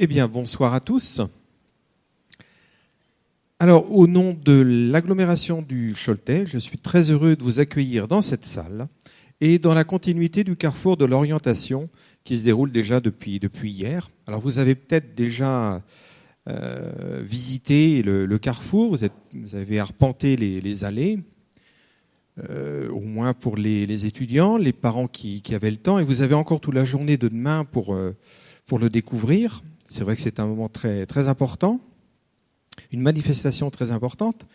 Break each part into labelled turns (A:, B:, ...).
A: Eh bien, bonsoir à tous. Alors, au nom de l'agglomération du Choletais, je suis très heureux de vous accueillir dans cette salle et dans la continuité du carrefour de l'orientation qui se déroule déjà depuis hier. Alors, vous avez peut-être déjà visité le carrefour, vous avez arpenté les allées, au moins pour les étudiants, les parents qui avaient le temps, et vous avez encore toute la journée de demain pour le découvrir. C'est vrai que c'est un moment très, très important, une manifestation très importante.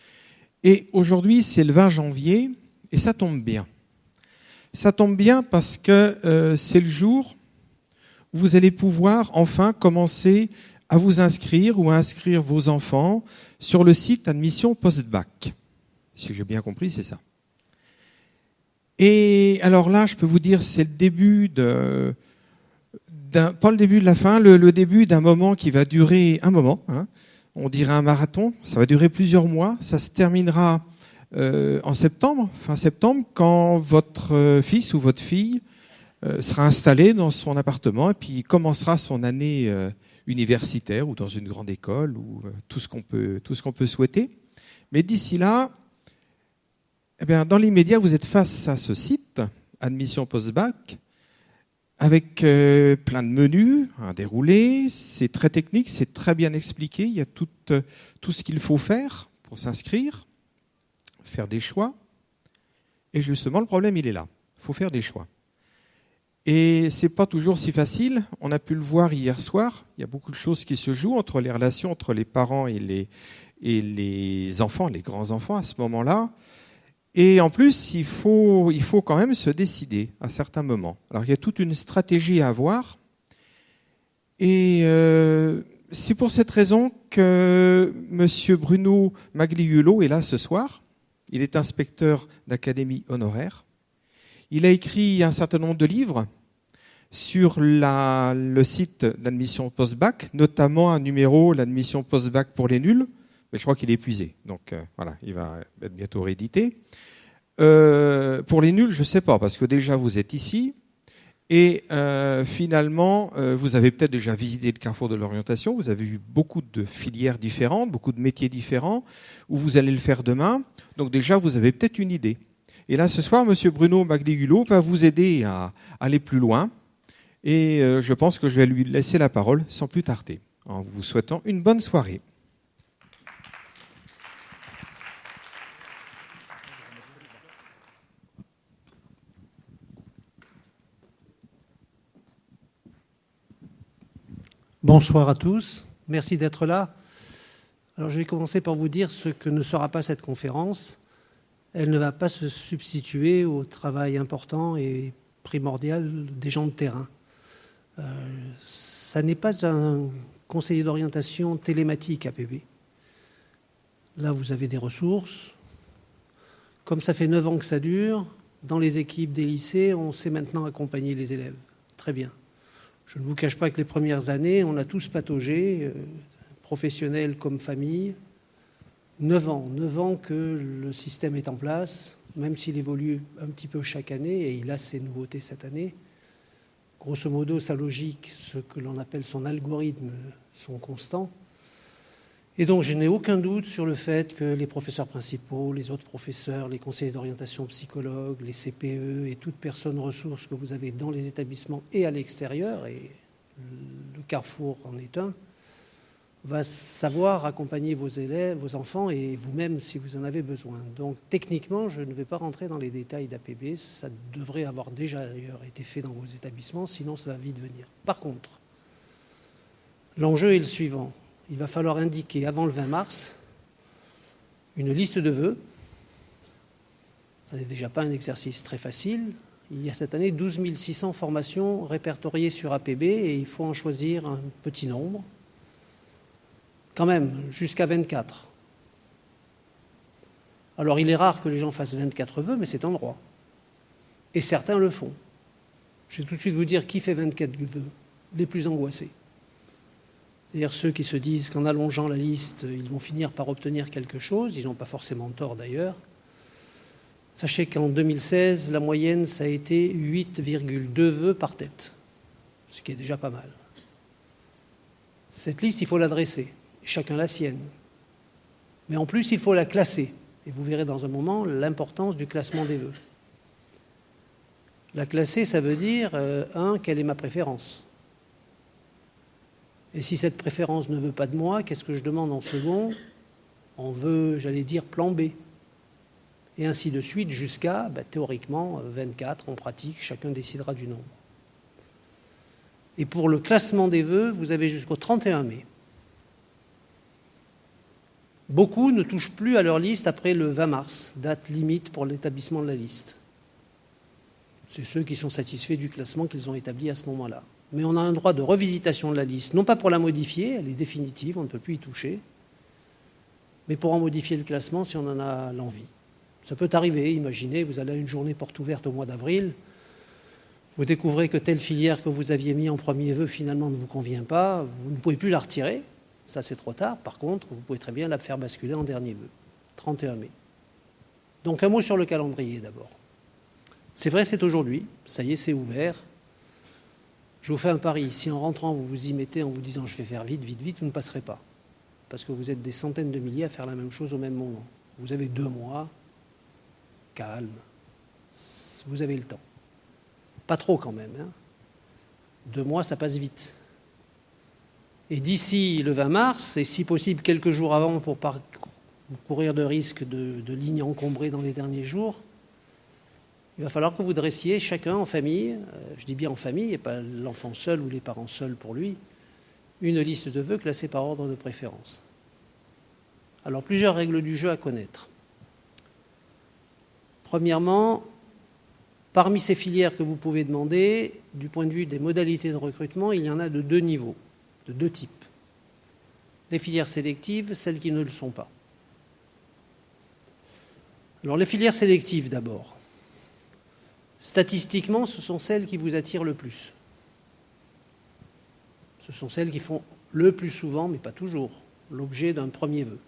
A: Et aujourd'hui, c'est le 20 janvier, et ça tombe bien. Ça tombe bien parce que c'est le jour où vous allez pouvoir enfin commencer à vous inscrire ou à inscrire vos enfants sur le site Admission Post-Bac. Si j'ai bien compris, c'est ça. Et alors là, je peux vous dire, c'est le début pas le début de la fin, le début d'un moment qui va durer un moment. On dirait un marathon, ça va durer plusieurs mois. Ça se terminera en septembre, fin septembre, quand votre fils ou votre fille sera installé dans son appartement et puis commencera son année universitaire ou dans une grande école ou tout ce qu'on peut souhaiter. Mais d'ici là, eh bien, dans l'immédiat, vous êtes face à ce site, Admission Post-Bac, avec plein de menus à dérouler. C'est très technique, c'est très bien expliqué. Il y a tout ce qu'il faut faire pour s'inscrire, faire des choix. Et justement, le problème, il est là. Il faut faire des choix. Et c'est pas toujours si facile. On a pu le voir hier soir. Il y a beaucoup de choses qui se jouent entre les relations entre les parents et les enfants, les grands-enfants à ce moment-là. Et en plus, il faut quand même se décider à certains moments. Alors, il y a toute une stratégie à avoir. Et c'est pour cette raison que M. Bruno Magliulo est là ce soir. Il est inspecteur d'académie honoraire. Il a écrit un certain nombre de livres sur le site d'admission post-bac, notamment un numéro, l'admission post-bac pour les nuls. Mais je crois qu'il est épuisé. Donc voilà, il va être bientôt réédité. Pour les nuls, je ne sais pas, parce que déjà vous êtes ici. Et finalement, vous avez peut-être déjà visité le carrefour de l'orientation. Vous avez vu beaucoup de filières différentes, beaucoup de métiers différents, où vous allez le faire demain. Donc déjà, vous avez peut-être une idée. Et là, ce soir, M. Bruno Magliulo va vous aider à aller plus loin. Et je pense que je vais lui laisser la parole sans plus tarder, en vous souhaitant une bonne soirée.
B: Bonsoir à tous, merci d'être là. Alors je vais commencer par vous dire ce que ne sera pas cette conférence. Elle ne va pas se substituer au travail important et primordial des gens de terrain. Ça n'est pas un conseiller d'orientation télématique APB. Là, vous avez des ressources. Comme ça fait 9 ans que ça dure, dans les équipes des lycées, on sait maintenant accompagner les élèves. Très bien. Je ne vous cache pas que les premières années, on a tous pataugé, professionnels comme famille. 9 ans que le système est en place, même s'il évolue un petit peu chaque année, et il a ses nouveautés cette année. Grosso modo, sa logique, ce que l'on appelle son algorithme, sont constants. Et donc, je n'ai aucun doute sur le fait que les professeurs principaux, les autres professeurs, les conseillers d'orientation psychologues, les CPE et toute personne ressource que vous avez dans les établissements et à l'extérieur, et le Carrefour en est un, va savoir accompagner vos élèves, vos enfants et vous-même si vous en avez besoin. Donc, techniquement, je ne vais pas rentrer dans les détails d'APB. Ça devrait avoir déjà d'ailleurs été fait dans vos établissements, sinon ça va vite venir. Par contre, l'enjeu est le suivant. Il va falloir indiquer avant le 20 mars une liste de vœux. Ça n'est déjà pas un exercice très facile. Il y a cette année 12 600 formations répertoriées sur APB et il faut en choisir un petit nombre. Quand même, jusqu'à 24. Alors il est rare que les gens fassent 24 vœux, mais c'est un droit. Et certains le font. Je vais tout de suite vous dire qui fait 24 vœux, les plus angoissés. C'est-à-dire ceux qui se disent qu'en allongeant la liste, ils vont finir par obtenir quelque chose. Ils n'ont pas forcément tort d'ailleurs. Sachez qu'en 2016, la moyenne, ça a été 8,2 vœux par tête, ce qui est déjà pas mal. Cette liste, il faut l'adresser, chacun la sienne. Mais en plus, il faut la classer. Et vous verrez dans un moment l'importance du classement des vœux. La classer, ça veut dire, quelle est ma préférence? Et si cette préférence ne veut pas de moi, qu'est-ce que je demande en second? On veut, j'allais dire, plan B. Et ainsi de suite jusqu'à, théoriquement, 24, en pratique, chacun décidera du nombre. Et pour le classement des vœux, vous avez jusqu'au 31 mai. Beaucoup ne touchent plus à leur liste après le 20 mars, date limite pour l'établissement de la liste. C'est ceux qui sont satisfaits du classement qu'ils ont établi à ce moment-là. Mais on a un droit de revisitation de la liste, non pas pour la modifier, elle est définitive, on ne peut plus y toucher, mais pour en modifier le classement si on en a l'envie. Ça peut arriver, imaginez, vous allez à une journée porte ouverte au mois d'avril, vous découvrez que telle filière que vous aviez mis en premier vœu finalement ne vous convient pas, vous ne pouvez plus la retirer, ça c'est trop tard. Par contre, vous pouvez très bien la faire basculer en dernier vœu, 31 mai. Donc un mot sur le calendrier d'abord. C'est vrai, c'est aujourd'hui, ça y est, c'est ouvert. Je vous fais un pari, si en rentrant vous vous y mettez en vous disant je vais faire vite, vite, vite, vous ne passerez pas. Parce que vous êtes des centaines de milliers à faire la même chose au même moment. Vous avez 2 mois, calme, vous avez le temps. Pas trop quand même. 2 mois, ça passe vite. Et d'ici le 20 mars, et si possible quelques jours avant pour pas courir de risque de lignes encombrées dans les derniers jours, il va falloir que vous dressiez chacun en famille, je dis bien en famille, et pas l'enfant seul ou les parents seuls pour lui, une liste de vœux classée par ordre de préférence. Alors, plusieurs règles du jeu à connaître. Premièrement, parmi ces filières que vous pouvez demander, du point de vue des modalités de recrutement, il y en a de 2 niveaux, de 2 types. Les filières sélectives, celles qui ne le sont pas. Alors, les filières sélectives d'abord. Statistiquement, ce sont celles qui vous attirent le plus. Ce sont celles qui font le plus souvent, mais pas toujours, l'objet d'un premier vœu.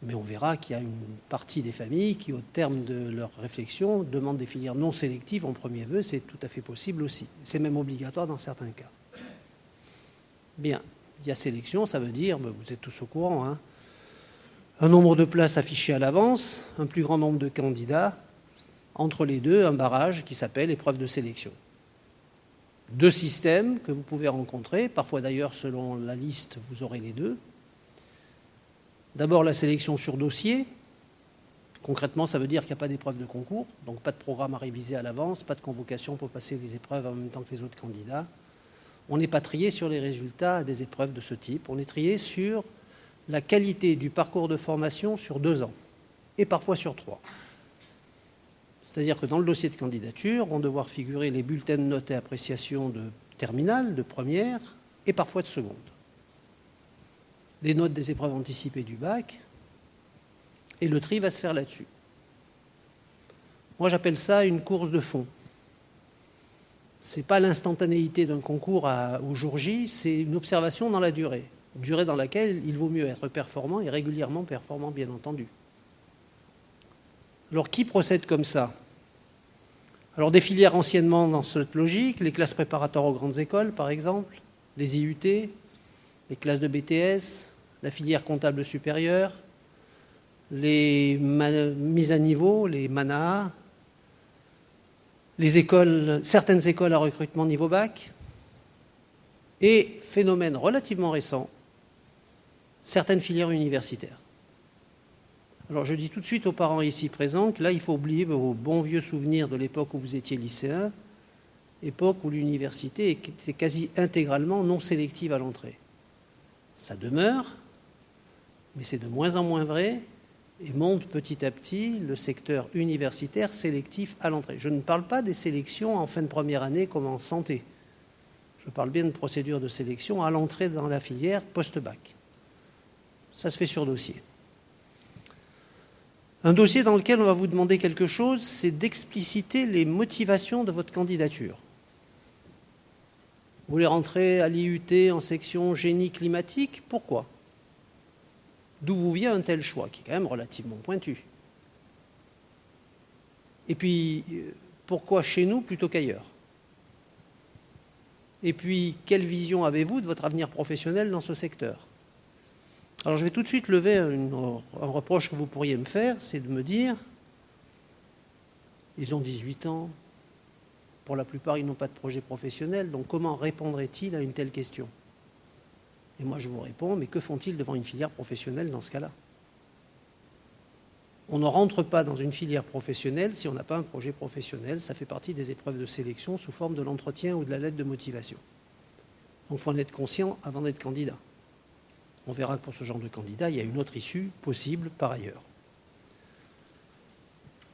B: Mais on verra qu'il y a une partie des familles qui, au terme de leur réflexion, demandent des filières non sélectives en premier vœu. C'est tout à fait possible aussi. C'est même obligatoire dans certains cas. Bien, il y a sélection, ça veut dire, vous êtes tous au courant, un nombre de places affichées à l'avance, un plus grand nombre de candidats, entre les deux, un barrage qui s'appelle épreuve de sélection. 2 systèmes que vous pouvez rencontrer, parfois d'ailleurs selon la liste, vous aurez les 2. D'abord la sélection sur dossier. Concrètement, ça veut dire qu'il n'y a pas d'épreuve de concours, donc pas de programme à réviser à l'avance, pas de convocation pour passer les épreuves en même temps que les autres candidats. On n'est pas trié sur les résultats des épreuves de ce type, on est trié sur la qualité du parcours de formation sur 2 ans, et parfois sur 3. C'est-à-dire que dans le dossier de candidature vont devoir figurer les bulletins de notes et appréciations de terminale, de première, et parfois de seconde. Les notes des épreuves anticipées du bac, et le tri va se faire là-dessus. Moi, j'appelle ça une course de fond. Ce n'est pas l'instantanéité d'un concours au jour J, c'est une observation dans la durée. Durée dans laquelle il vaut mieux être performant et régulièrement performant, bien entendu. Alors, qui procède comme ça? Alors, des filières anciennement dans cette logique, les classes préparatoires aux grandes écoles, par exemple, les IUT, les classes de BTS, la filière comptable supérieure, les mises à niveau, les MANA, certaines écoles à recrutement niveau bac, et, phénomène relativement récent, certaines filières universitaires. Alors je dis tout de suite aux parents ici présents que là, il faut oublier vos bons vieux souvenirs de l'époque où vous étiez lycéen, époque où l'université était quasi intégralement non sélective à l'entrée. Ça demeure, mais c'est de moins en moins vrai et monte petit à petit le secteur universitaire sélectif à l'entrée. Je ne parle pas des sélections en fin de première année comme en santé. Je parle bien de procédures de sélection à l'entrée dans la filière post-bac. Ça se fait sur dossier. Un dossier dans lequel on va vous demander quelque chose, c'est d'expliciter les motivations de votre candidature. Vous voulez rentrer à l'IUT en section génie climatique, pourquoi? D'où vous vient un tel choix, qui est quand même relativement pointu? Et puis, pourquoi chez nous plutôt qu'ailleurs? Et puis, quelle vision avez-vous de votre avenir professionnel dans ce secteur? Alors, je vais tout de suite lever un reproche que vous pourriez me faire, c'est de me dire, ils ont 18 ans, pour la plupart, ils n'ont pas de projet professionnel, donc comment répondraient-ils à une telle question? Et moi, je vous réponds, mais que font-ils devant une filière professionnelle dans ce cas-là? On ne rentre pas dans une filière professionnelle si on n'a pas un projet professionnel. Ça fait partie des épreuves de sélection sous forme de l'entretien ou de la lettre de motivation. Donc il faut en être conscient avant d'être candidat. On verra que pour ce genre de candidat, il y a une autre issue possible par ailleurs.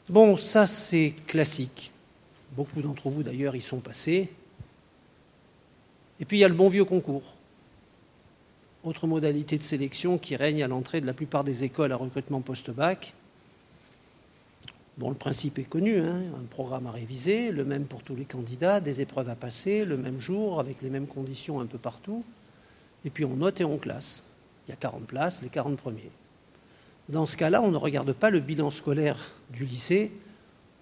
B: Bon, ça c'est classique. Beaucoup d'entre vous d'ailleurs y sont passés. Et puis il y a le bon vieux concours. Autre modalité de sélection qui règne à l'entrée de la plupart des écoles à recrutement post-bac. Bon, le principe est connu, hein, un programme à réviser, le même pour tous les candidats, des épreuves à passer, le même jour, avec les mêmes conditions un peu partout. Et puis on note et on classe. Il y a 40 places, les 40 premiers. Dans ce cas-là, on ne regarde pas le bilan scolaire du lycée,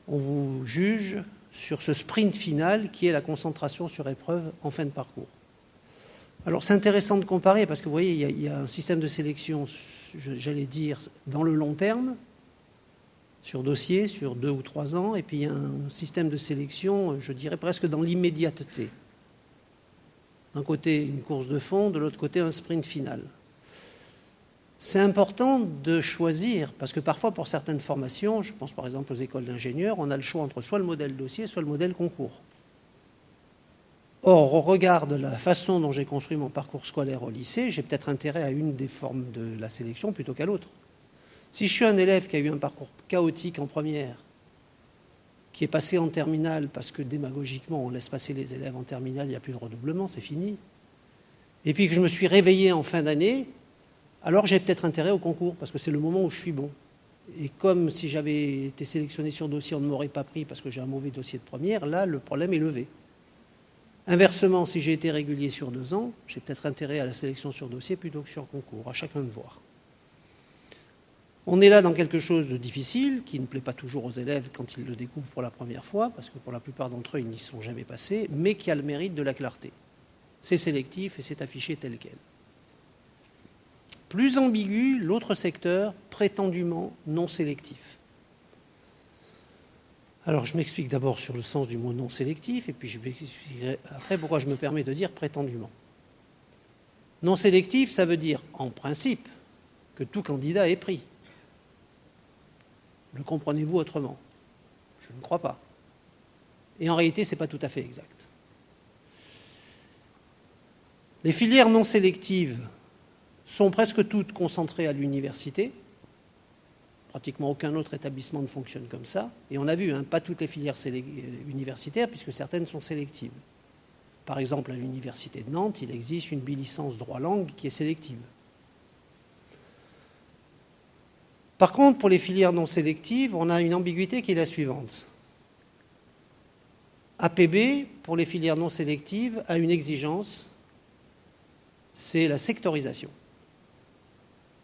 B: on vous juge sur ce sprint final qui est la concentration sur épreuve en fin de parcours. Alors c'est intéressant de comparer parce que vous voyez, il y a un système de sélection, j'allais dire, dans le long terme, sur dossier, sur 2 ou 3 ans, et puis il y a un système de sélection, je dirais presque dans l'immédiateté. D'un côté, une course de fond, de l'autre côté, un sprint final. C'est important de choisir, parce que parfois, pour certaines formations, je pense par exemple aux écoles d'ingénieurs, on a le choix entre soit le modèle dossier, soit le modèle concours. Or, au regard de la façon dont j'ai construit mon parcours scolaire au lycée, j'ai peut-être intérêt à une des formes de la sélection plutôt qu'à l'autre. Si je suis un élève qui a eu un parcours chaotique en première, qui est passé en terminale parce que démagogiquement on laisse passer les élèves en terminale, il n'y a plus de redoublement, c'est fini, et puis que je me suis réveillé en fin d'année, alors j'ai peut-être intérêt au concours parce que c'est le moment où je suis bon. Et comme si j'avais été sélectionné sur dossier, on ne m'aurait pas pris parce que j'ai un mauvais dossier de première, là le problème est levé. Inversement, si j'ai été régulier sur 2 ans, j'ai peut-être intérêt à la sélection sur dossier plutôt que sur concours, à chacun de voir. On est là dans quelque chose de difficile, qui ne plaît pas toujours aux élèves quand ils le découvrent pour la première fois, parce que pour la plupart d'entre eux, ils n'y sont jamais passés, mais qui a le mérite de la clarté. C'est sélectif et c'est affiché tel quel. Plus ambigu, l'autre secteur, prétendument non sélectif. Alors je m'explique d'abord sur le sens du mot non sélectif, et puis je m'expliquerai après pourquoi je me permets de dire prétendument. Non sélectif, ça veut dire, en principe, que tout candidat est pris. Le comprenez-vous autrement? Je ne crois pas. Et en réalité, ce n'est pas tout à fait exact. Les filières non sélectives sont presque toutes concentrées à l'université. Pratiquement aucun autre établissement ne fonctionne comme ça. Et on a vu, hein, pas toutes les filières universitaires, puisque certaines sont sélectives. Par exemple, à l'université de Nantes, il existe une bilicence droit-langue qui est sélective. Par contre, pour les filières non sélectives, on a une ambiguïté qui est la suivante. APB, pour les filières non sélectives, a une exigence, c'est la sectorisation,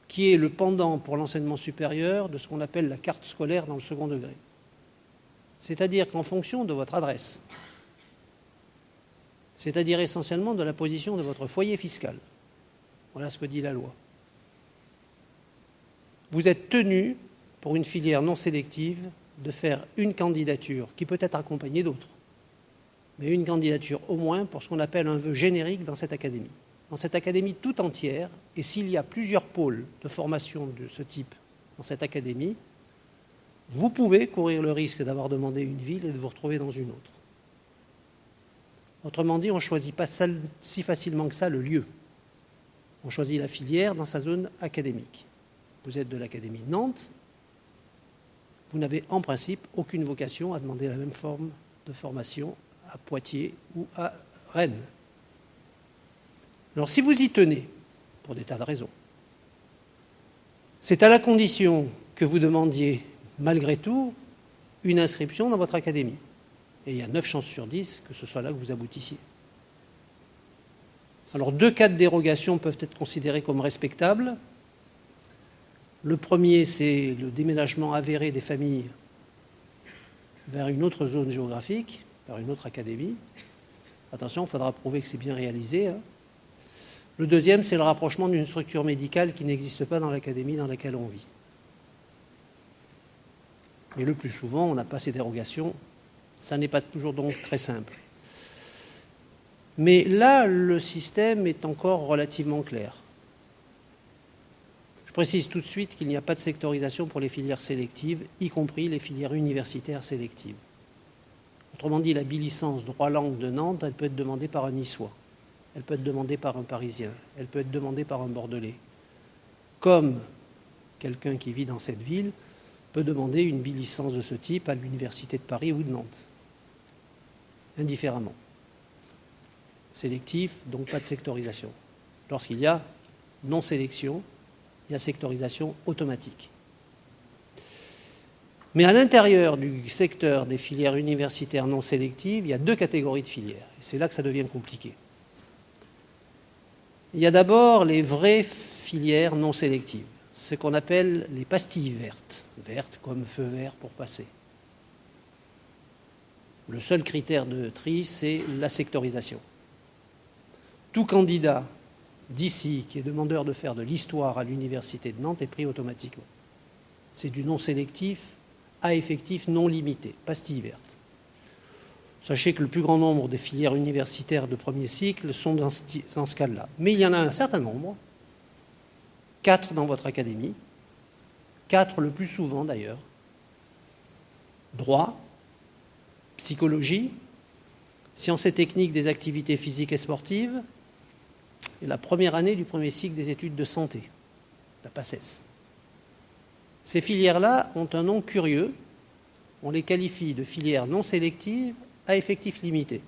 B: qui est le pendant pour l'enseignement supérieur de ce qu'on appelle la carte scolaire dans le second degré. C'est-à-dire qu'en fonction de votre adresse, c'est-à-dire essentiellement de la position de votre foyer fiscal, voilà ce que dit la loi, vous êtes tenu, pour une filière non sélective, de faire une candidature qui peut être accompagnée d'autres, mais une candidature au moins pour ce qu'on appelle un vœu générique dans cette académie. Dans cette académie tout entière, et s'il y a plusieurs pôles de formation de ce type dans cette académie, vous pouvez courir le risque d'avoir demandé une ville et de vous retrouver dans une autre. Autrement dit, on ne choisit pas si facilement que ça le lieu. On choisit la filière dans sa zone académique. Vous êtes de l'Académie de Nantes, vous n'avez en principe aucune vocation à demander la même forme de formation à Poitiers ou à Rennes. Alors si vous y tenez, pour des tas de raisons, c'est à la condition que vous demandiez, malgré tout, une inscription dans votre académie. Et il y a 9 chances sur 10 que ce soit là que vous aboutissiez. Alors 2 cas de dérogation peuvent être considérés comme respectables. Le premier, c'est le déménagement avéré des familles vers une autre zone géographique, vers une autre académie. Attention, il faudra prouver que c'est bien réalisé. Hein. Le deuxième, c'est le rapprochement d'une structure médicale qui n'existe pas dans l'académie dans laquelle on vit. Mais le plus souvent, on n'a pas ces dérogations. Ça n'est pas toujours donc très simple. Mais là, le système est encore relativement clair. Je précise tout de suite qu'il n'y a pas de sectorisation pour les filières sélectives, y compris les filières universitaires sélectives. Autrement dit, la bilicence droit-langue de Nantes, elle peut être demandée par un Niçois, elle peut être demandée par un Parisien, elle peut être demandée par un Bordelais. Comme quelqu'un qui vit dans cette ville peut demander une bilicence de ce type à l'Université de Paris ou de Nantes. Indifféremment. Sélectif, donc pas de sectorisation. Lorsqu'il y a non-sélection, il y a sectorisation automatique. Mais à l'intérieur du secteur des filières universitaires non sélectives, il y a deux catégories de filières. Et c'est là que ça devient compliqué. Il y a d'abord les vraies filières non sélectives, ce qu'on appelle les pastilles vertes, vertes comme feu vert pour passer. Le seul critère de tri, c'est la sectorisation. Tout candidat d'ici qui est demandeur de faire de l'histoire à l'Université de Nantes est pris automatiquement. C'est du non sélectif à effectif non limité, pastille verte. Sachez que le plus grand nombre des filières universitaires de premier cycle sont dans ce cas-là. Mais il y en a un certain nombre, 4 dans votre académie, 4 le plus souvent d'ailleurs, droit, psychologie, sciences et techniques des activités physiques et sportives, et la première année du premier cycle des études de santé, la PACES. Ces filières-là ont un nom curieux, on les qualifie de filières non sélectives à effectif limité.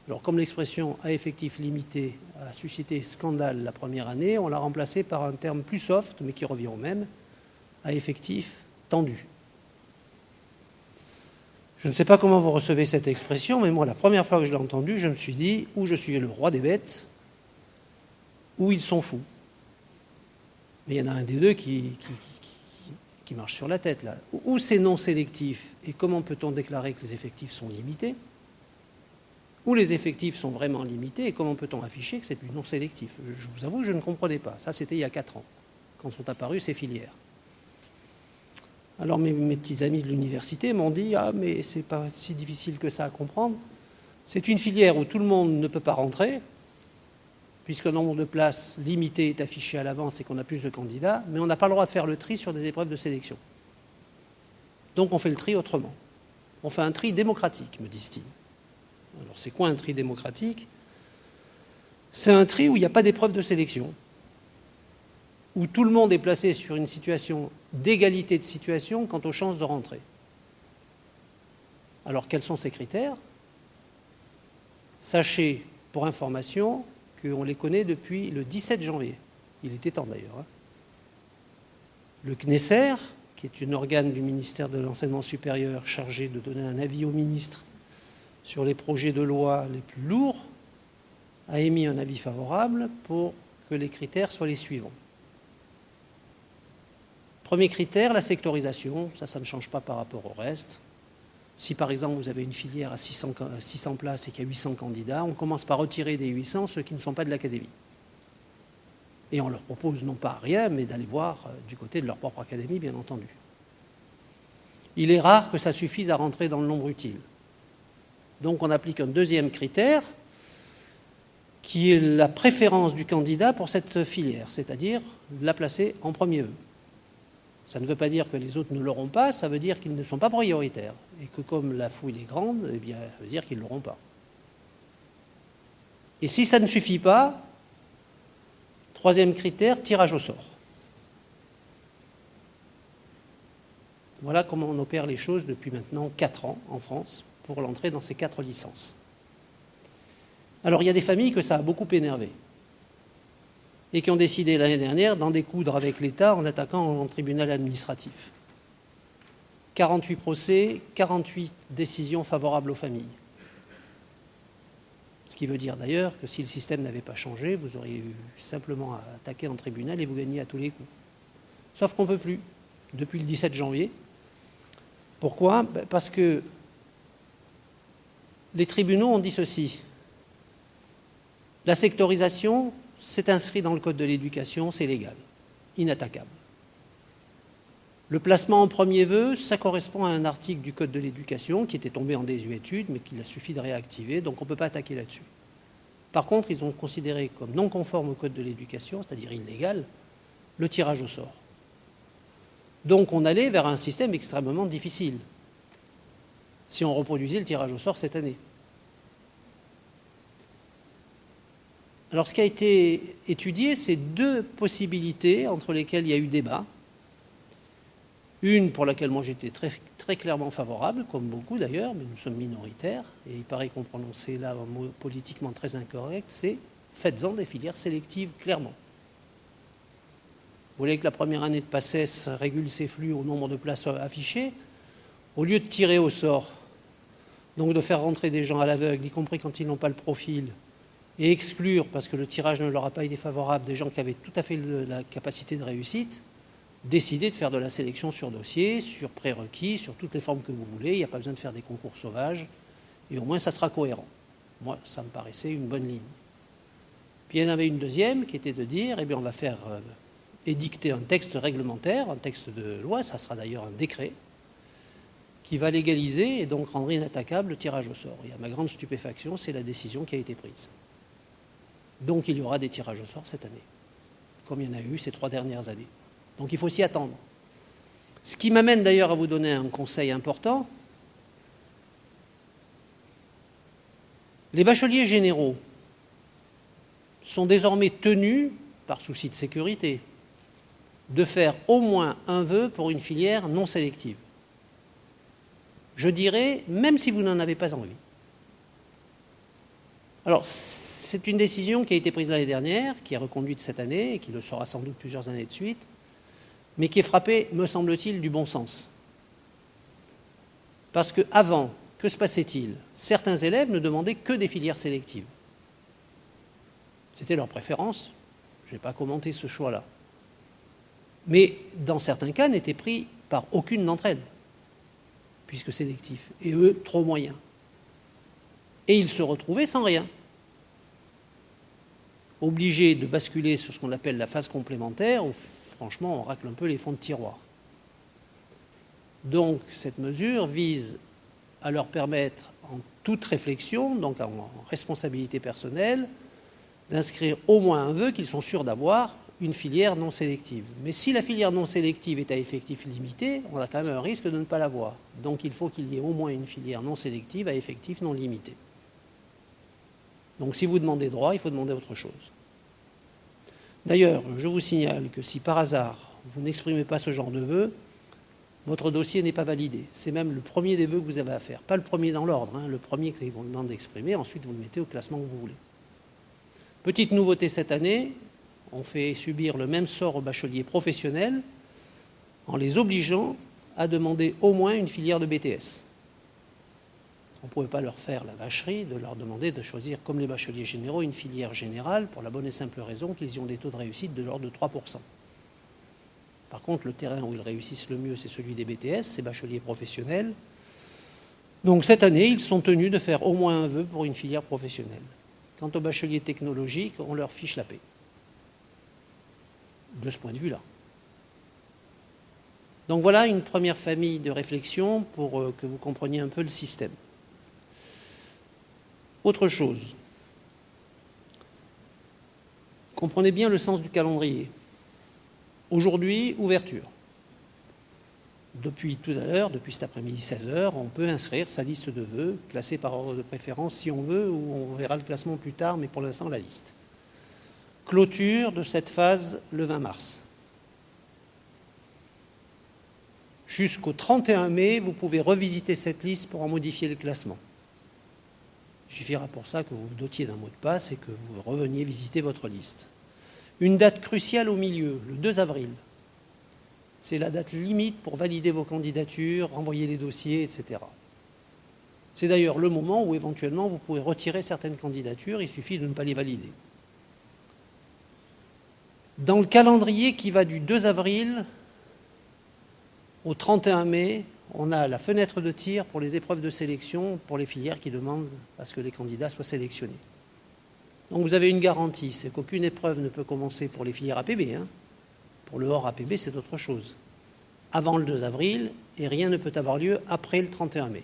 B: Alors comme l'expression à effectif limité a suscité scandale la première année, on l'a remplacée par un terme plus soft, mais qui revient au même, à effectif tendu. Je ne sais pas comment vous recevez cette expression, mais moi, la première fois que je l'ai entendue, je me suis dit, ou je suis le roi des bêtes, ou ils sont fous. Mais il y en a un des deux qui marche sur la tête, là. Ou c'est non sélectif, et comment peut-on déclarer que les effectifs sont limités? Ou les effectifs sont vraiment limités, et comment peut-on afficher que c'est du non sélectif? Je vous avoue, je ne comprenais pas. Ça, c'était il y a 4 ans, quand sont apparues ces filières. Alors mes petits amis de l'université m'ont dit « Ah, mais c'est pas si difficile que ça à comprendre. C'est une filière où tout le monde ne peut pas rentrer, puisqu'un nombre de places limité est affiché à l'avance et qu'on a plus de candidats, mais on n'a pas le droit de faire le tri sur des épreuves de sélection. Donc on fait le tri autrement. On fait un tri démocratique, me disent-ils. Alors c'est quoi un tri démocratique? C'est un tri où il n'y a pas d'épreuve de sélection, où tout le monde est placé sur une situation d'égalité de situation quant aux chances de rentrer. Alors, quels sont ces critères? Sachez, pour information, qu'on les connaît depuis le 17 janvier. Il était temps d'ailleurs. Le CNESER, qui est un organe du ministère de l'Enseignement supérieur chargé de donner un avis au ministre sur les projets de loi les plus lourds, a émis un avis favorable pour que les critères soient les suivants. Premier critère, la sectorisation. Ça ne change pas par rapport au reste. Si par exemple vous avez une filière à 600 places et qu'il y a 800 candidats, on commence par retirer des 800 ceux qui ne sont pas de l'académie. Et on leur propose non pas rien, mais d'aller voir du côté de leur propre académie, bien entendu. Il est rare que ça suffise à rentrer dans le nombre utile. Donc on applique un deuxième critère, qui est la préférence du candidat pour cette filière, c'est-à-dire la placer en premier E. Ça ne veut pas dire que les autres ne l'auront pas, ça veut dire qu'ils ne sont pas prioritaires. Et que comme la fouille est grande, eh bien, ça veut dire qu'ils ne l'auront pas. Et si ça ne suffit pas, troisième critère, tirage au sort. Voilà comment on opère les choses depuis maintenant 4 ans en France pour l'entrée dans ces 4 licences. Alors il y a des familles que ça a beaucoup énervé et qui ont décidé l'année dernière d'en découdre avec l'État en attaquant un tribunal administratif. 48 procès, 48 décisions favorables aux familles. Ce qui veut dire d'ailleurs que si le système n'avait pas changé, vous auriez eu simplement à attaquer en tribunal et vous gagnez à tous les coups. Sauf qu'on ne peut plus, depuis le 17 janvier. Pourquoi? Parce que les tribunaux ont dit ceci. La sectorisation, c'est inscrit dans le Code de l'éducation, c'est légal, inattaquable. Le placement en premier vœu, ça correspond à un article du Code de l'éducation qui était tombé en désuétude, mais qu'il a suffi de réactiver, donc on ne peut pas attaquer là-dessus. Par contre, ils ont considéré comme non conforme au Code de l'éducation, c'est-à-dire illégal, le tirage au sort. Donc on allait vers un système extrêmement difficile si on reproduisait le tirage au sort cette année. Alors ce qui a été étudié, c'est deux possibilités entre lesquelles il y a eu débat. Une pour laquelle moi j'étais très, très clairement favorable, comme beaucoup d'ailleurs, mais nous sommes minoritaires, et il paraît qu'on prononçait là un mot politiquement très incorrect, c'est faites-en des filières sélectives, clairement. Vous voulez que la première année de PACES régule ses flux au nombre de places affichées, au lieu de tirer au sort, donc de faire rentrer des gens à l'aveugle, y compris quand ils n'ont pas le profil, et exclure, parce que le tirage ne leur a pas été favorable, des gens qui avaient tout à fait la capacité de réussite, décider de faire de la sélection sur dossier, sur prérequis, sur toutes les formes que vous voulez. Il n'y a pas besoin de faire des concours sauvages. Et au moins, ça sera cohérent. Moi, ça me paraissait une bonne ligne. Puis il y en avait une deuxième qui était de dire, eh bien, on va faire édicter un texte réglementaire, un texte de loi, ça sera d'ailleurs un décret, qui va légaliser et donc rendre inattaquable le tirage au sort. Et à ma grande stupéfaction, c'est la décision qui a été prise. Donc il y aura des tirages au sort cette année, comme il y en a eu ces 3 dernières années. Donc il faut s'y attendre. Ce qui m'amène d'ailleurs à vous donner un conseil important. Les bacheliers généraux sont désormais tenus, par souci de sécurité, de faire au moins un vœu pour une filière non sélective. Je dirais, même si vous n'en avez pas envie. Alors, c'est une décision qui a été prise l'année dernière, qui est reconduite cette année, et qui le sera sans doute plusieurs années de suite, mais qui est frappée, me semble-t-il, du bon sens. Parce qu'avant, que se passait-il? Certains élèves ne demandaient que des filières sélectives. C'était leur préférence. Je n'ai pas commenté ce choix-là. Mais dans certains cas, n'étaient pris par aucune d'entre elles, puisque sélectif. Et eux, trop moyens. Et ils se retrouvaient sans rien. Obligés de basculer sur ce qu'on appelle la phase complémentaire, où franchement, on racle un peu les fonds de tiroir. Donc, cette mesure vise à leur permettre, en toute réflexion, donc en responsabilité personnelle, d'inscrire au moins un vœu qu'ils sont sûrs d'avoir une filière non sélective. Mais si la filière non sélective est à effectif limité, on a quand même un risque de ne pas l'avoir. Donc, il faut qu'il y ait au moins une filière non sélective à effectif non limité. Donc, si vous demandez droit, il faut demander autre chose. D'ailleurs, je vous signale que si par hasard, vous n'exprimez pas ce genre de vœu, votre dossier n'est pas validé. C'est même le premier des vœux que vous avez à faire. Pas le premier dans l'ordre, le premier qu'ils vous demandent d'exprimer, ensuite vous le mettez au classement que vous voulez. Petite nouveauté cette année, on fait subir le même sort aux bacheliers professionnels en les obligeant à demander au moins une filière de BTS. On ne pouvait pas leur faire la vacherie de leur demander de choisir, comme les bacheliers généraux, une filière générale pour la bonne et simple raison qu'ils y ont des taux de réussite de l'ordre de 3%. Par contre, le terrain où ils réussissent le mieux, c'est celui des BTS, ces bacheliers professionnels. Donc cette année, ils sont tenus de faire au moins un vœu pour une filière professionnelle. Quant aux bacheliers technologiques, on leur fiche la paix. De ce point de vue-là. Donc voilà une première famille de réflexion pour que vous compreniez un peu le système. Autre chose. Comprenez bien le sens du calendrier. Aujourd'hui, ouverture. Depuis tout à l'heure, depuis cet après-midi 16h, on peut inscrire sa liste de vœux, classée par ordre de préférence si on veut, ou on verra le classement plus tard, mais pour l'instant la liste. Clôture de cette phase le 20 mars. Jusqu'au 31 mai, vous pouvez revisiter cette liste pour en modifier le classement. Il suffira pour ça que vous vous dotiez d'un mot de passe et que vous reveniez visiter votre liste. Une date cruciale au milieu, le 2 avril. C'est la date limite pour valider vos candidatures, envoyer les dossiers, etc. C'est d'ailleurs le moment où éventuellement vous pouvez retirer certaines candidatures, il suffit de ne pas les valider. Dans le calendrier qui va du 2 avril au 31 mai, on a la fenêtre de tir pour les épreuves de sélection pour les filières qui demandent à ce que les candidats soient sélectionnés. Donc vous avez une garantie, c'est qu'aucune épreuve ne peut commencer pour les filières APB. Pour le hors APB, c'est autre chose. Avant le 2 avril, et rien ne peut avoir lieu après le 31 mai.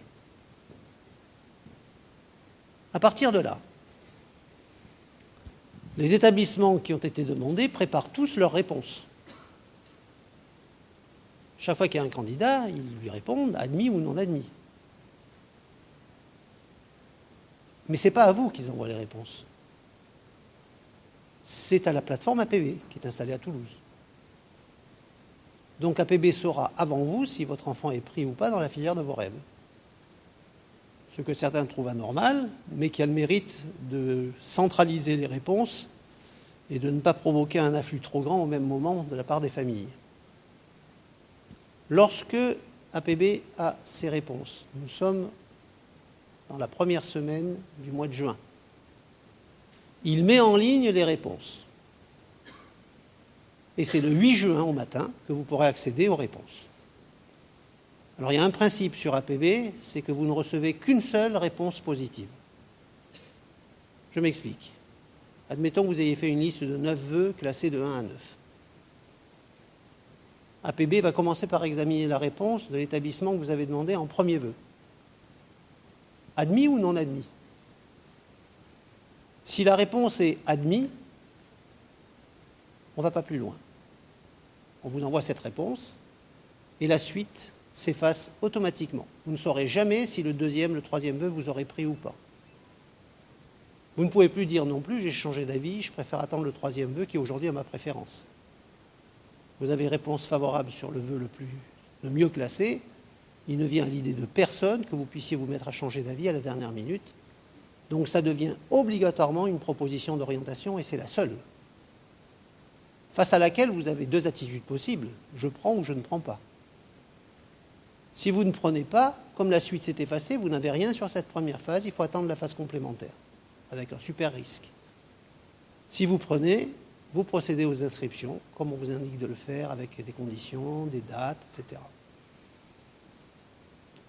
B: À partir de là, les établissements qui ont été demandés préparent tous leurs réponses. Chaque fois qu'il y a un candidat, ils lui répondent admis ou non admis. Mais ce n'est pas à vous qu'ils envoient les réponses. C'est à la plateforme APB qui est installée à Toulouse. Donc APB saura avant vous si votre enfant est pris ou pas dans la filière de vos rêves. Ce que certains trouvent anormal, mais qui a le mérite de centraliser les réponses et de ne pas provoquer un afflux trop grand au même moment de la part des familles. Lorsque APB a ses réponses, nous sommes dans la première semaine du mois de juin. Il met en ligne les réponses. Et c'est le 8 juin au matin que vous pourrez accéder aux réponses. Alors il y a un principe sur APB, c'est que vous ne recevez qu'une seule réponse positive. Je m'explique. Admettons que vous ayez fait une liste de 9 vœux classés de 1 à 9. APB va commencer par examiner la réponse de l'établissement que vous avez demandé en premier vœu. Admis ou non admis? Si la réponse est admis, on ne va pas plus loin. On vous envoie cette réponse et la suite s'efface automatiquement. Vous ne saurez jamais si le deuxième, le troisième vœu vous aurez pris ou pas. Vous ne pouvez plus dire non plus, j'ai changé d'avis, je préfère attendre le troisième vœu qui aujourd'hui a ma préférence. Vous avez réponse favorable sur le vœu le mieux classé. Il ne vient à l'idée de personne que vous puissiez vous mettre à changer d'avis à la dernière minute. Donc ça devient obligatoirement une proposition d'orientation et c'est la seule. Face à laquelle vous avez deux attitudes possibles, je prends ou je ne prends pas. Si vous ne prenez pas, comme la suite s'est effacée, vous n'avez rien sur cette première phase, il faut attendre la phase complémentaire, avec un super risque. Si vous prenez, vous procédez aux inscriptions, comme on vous indique de le faire, avec des conditions, des dates, etc.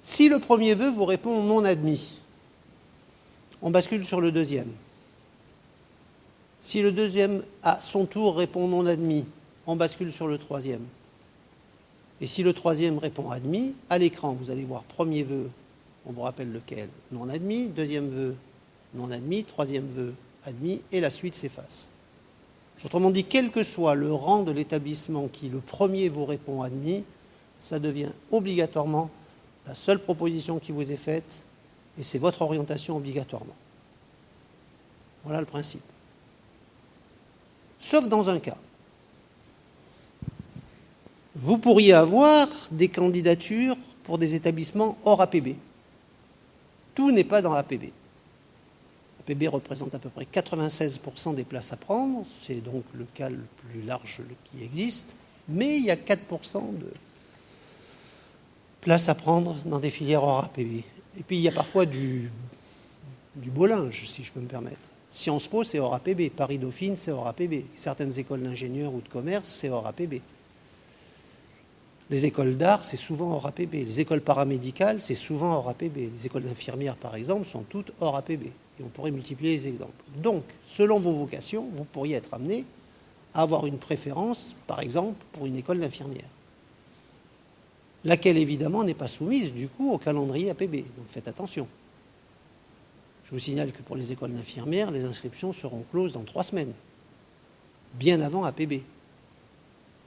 B: Si le premier vœu vous répond non admis, on bascule sur le deuxième. Si le deuxième, à son tour, répond non admis, on bascule sur le troisième. Et si le troisième répond admis, à l'écran, vous allez voir premier vœu, on vous rappelle lequel, non admis, deuxième vœu, non admis, troisième vœu, admis, et la suite s'efface. Autrement dit, quel que soit le rang de l'établissement qui, le premier, vous répond admis, ça devient obligatoirement la seule proposition qui vous est faite, et c'est votre orientation obligatoirement. Voilà le principe. Sauf dans un cas. Vous pourriez avoir des candidatures pour des établissements hors APB. Tout n'est pas dans APB. APB représente à peu près 96% des places à prendre, c'est donc le cas le plus large qui existe, mais il y a 4% de places à prendre dans des filières hors APB. Et puis il y a parfois du beau linge, si je peux me permettre. Sciences Po, c'est hors APB. Paris-Dauphine, c'est hors APB. Certaines écoles d'ingénieurs ou de commerce, c'est hors APB. Les écoles d'art, c'est souvent hors APB. Les écoles paramédicales, c'est souvent hors APB. Les écoles d'infirmières, par exemple, sont toutes hors APB. Et on pourrait multiplier les exemples. Donc, selon vos vocations, vous pourriez être amené à avoir une préférence, par exemple, pour une école d'infirmière. Laquelle, évidemment, n'est pas soumise, du coup, au calendrier APB. Donc, faites attention. Je vous signale que pour les écoles d'infirmières, les inscriptions seront closes dans 3 semaines, bien avant APB.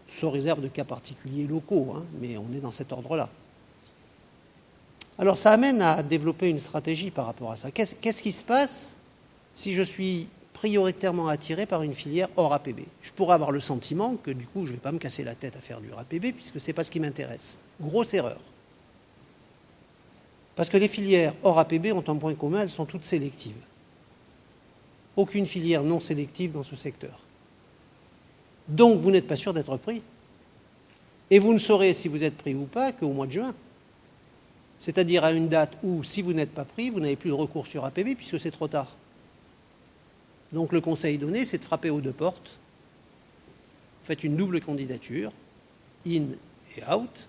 B: Sous réserve de cas particuliers locaux, mais on est dans cet ordre-là. Alors ça amène à développer une stratégie par rapport à ça. Qu'est-ce qui se passe si je suis prioritairement attiré par une filière hors APB? Je pourrais avoir le sentiment que du coup je ne vais pas me casser la tête à faire du APB puisque ce n'est pas ce qui m'intéresse. Grosse erreur. Parce que les filières hors APB ont un point commun, elles sont toutes sélectives. Aucune filière non sélective dans ce secteur. Donc vous n'êtes pas sûr d'être pris. Et vous ne saurez si vous êtes pris ou pas qu'au mois de juin. C'est-à-dire à une date où, si vous n'êtes pas pris, vous n'avez plus de recours sur APB puisque c'est trop tard. Donc le conseil donné, c'est de frapper aux 2 portes. Vous faites une double candidature, in et out.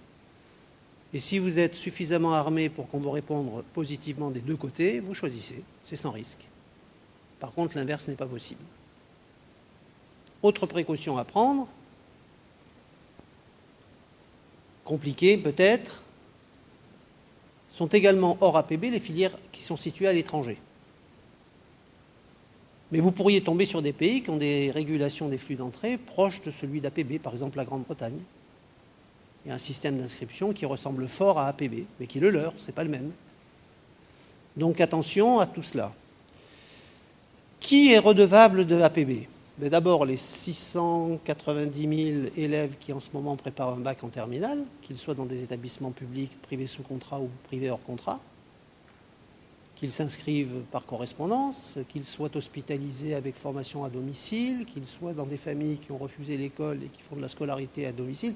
B: Et si vous êtes suffisamment armé pour qu'on vous réponde positivement des deux côtés, vous choisissez, c'est sans risque. Par contre, l'inverse n'est pas possible. Autre précaution à prendre, compliquée peut-être, sont également hors APB les filières qui sont situées à l'étranger. Mais vous pourriez tomber sur des pays qui ont des régulations des flux d'entrée proches de celui d'APB, par exemple la Grande-Bretagne. Il y a un système d'inscription qui ressemble fort à APB, mais qui est le leur, ce n'est pas le même. Donc attention à tout cela. Qui est redevable de APB ? D'abord, les 690 000 élèves qui en ce moment préparent un bac en terminale, qu'ils soient dans des établissements publics, privés sous contrat ou privés hors contrat, qu'ils s'inscrivent par correspondance, qu'ils soient hospitalisés avec formation à domicile, qu'ils soient dans des familles qui ont refusé l'école et qui font de la scolarité à domicile.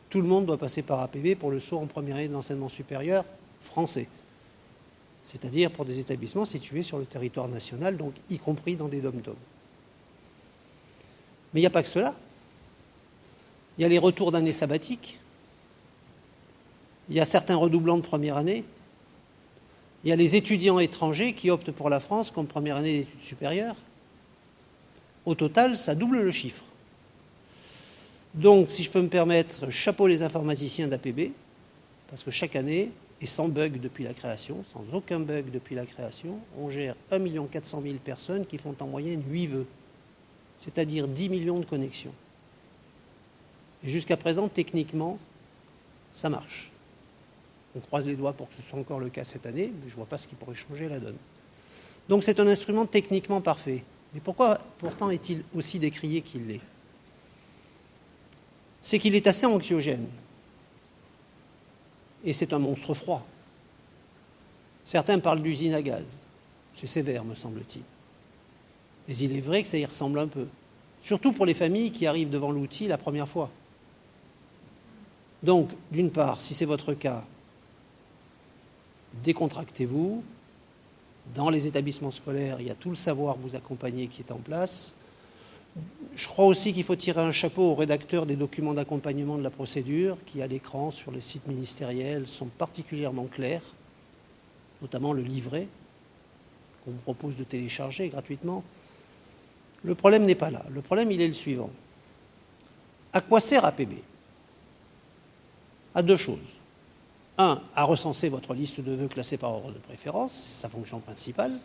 B: Tout le monde doit passer par APB pour le saut en première année de l'enseignement supérieur français. C'est-à-dire pour des établissements situés sur le territoire national, donc y compris dans des dom-toms. Mais il n'y a pas que cela. Il y a les retours d'année sabbatique. Il y a certains redoublants de première année. Il y a les étudiants étrangers qui optent pour la France comme première année d'études supérieures. Au total, ça double le chiffre. Donc, si je peux me permettre, chapeau les informaticiens d'APB, parce que chaque année, et sans bug depuis la création, sans aucun bug depuis la création, on gère 1 400 000 personnes qui font en moyenne 8 vœux, c'est-à-dire 10 millions de connexions. Et jusqu'à présent, techniquement, ça marche. On croise les doigts pour que ce soit encore le cas cette année, mais je ne vois pas ce qui pourrait changer la donne. Donc c'est un instrument techniquement parfait. Mais pourquoi pourtant est-il aussi décrié qu'il l'est ? C'est qu'il est assez anxiogène. Et c'est un monstre froid. Certains parlent d'usine à gaz. C'est sévère, me semble-t-il. Mais il est vrai que ça y ressemble un peu. Surtout pour les familles qui arrivent devant l'outil la première fois. Donc, d'une part, si c'est votre cas, décontractez-vous. Dans les établissements scolaires, il y a tout le savoir vous accompagner qui est en place. Je crois aussi qu'il faut tirer un chapeau aux rédacteurs des documents d'accompagnement de la procédure qui, à l'écran, sur les sites ministériels, sont particulièrement clairs, notamment le livret qu'on vous propose de télécharger gratuitement. Le problème n'est pas là. Le problème, il est le suivant. À quoi sert APB ? À deux choses. Un, à recenser votre liste de vœux classés par ordre de préférence, c'est sa fonction principale,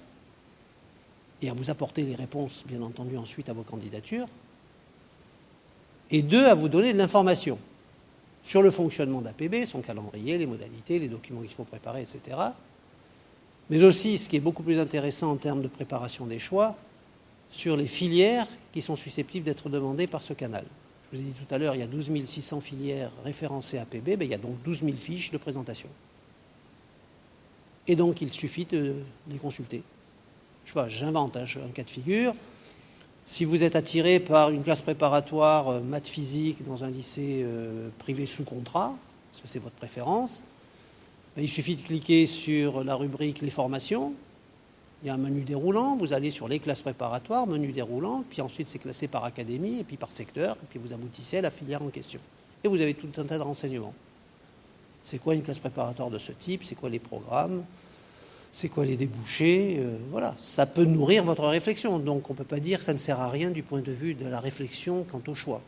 B: et à vous apporter les réponses, bien entendu, ensuite à vos candidatures. Et deux, à vous donner de l'information sur le fonctionnement d'APB, son calendrier, les modalités, les documents qu'il faut préparer, etc. Mais aussi, ce qui est beaucoup plus intéressant en termes de préparation des choix, sur les filières qui sont susceptibles d'être demandées par ce canal. Je vous ai dit tout à l'heure, il y a 12 600 filières référencées APB, il y a donc 12 000 fiches de présentation. Et donc, il suffit de les consulter. Je sais pas, j'invente un cas de figure. Si vous êtes attiré par une classe préparatoire maths physique dans un lycée privé sous contrat, parce que c'est votre préférence, il suffit de cliquer sur la rubrique « Les formations ». Il y a un menu déroulant, vous allez sur les classes préparatoires, menu déroulant, puis ensuite c'est classé par académie, et puis par secteur, et puis vous aboutissez à la filière en question. Et vous avez tout un tas de renseignements. C'est quoi une classe préparatoire de ce type ? C'est quoi les programmes ? C'est quoi les débouchés ? Voilà, ça peut nourrir votre réflexion. Donc on ne peut pas dire que ça ne sert à rien du point de vue de la réflexion quant au choix.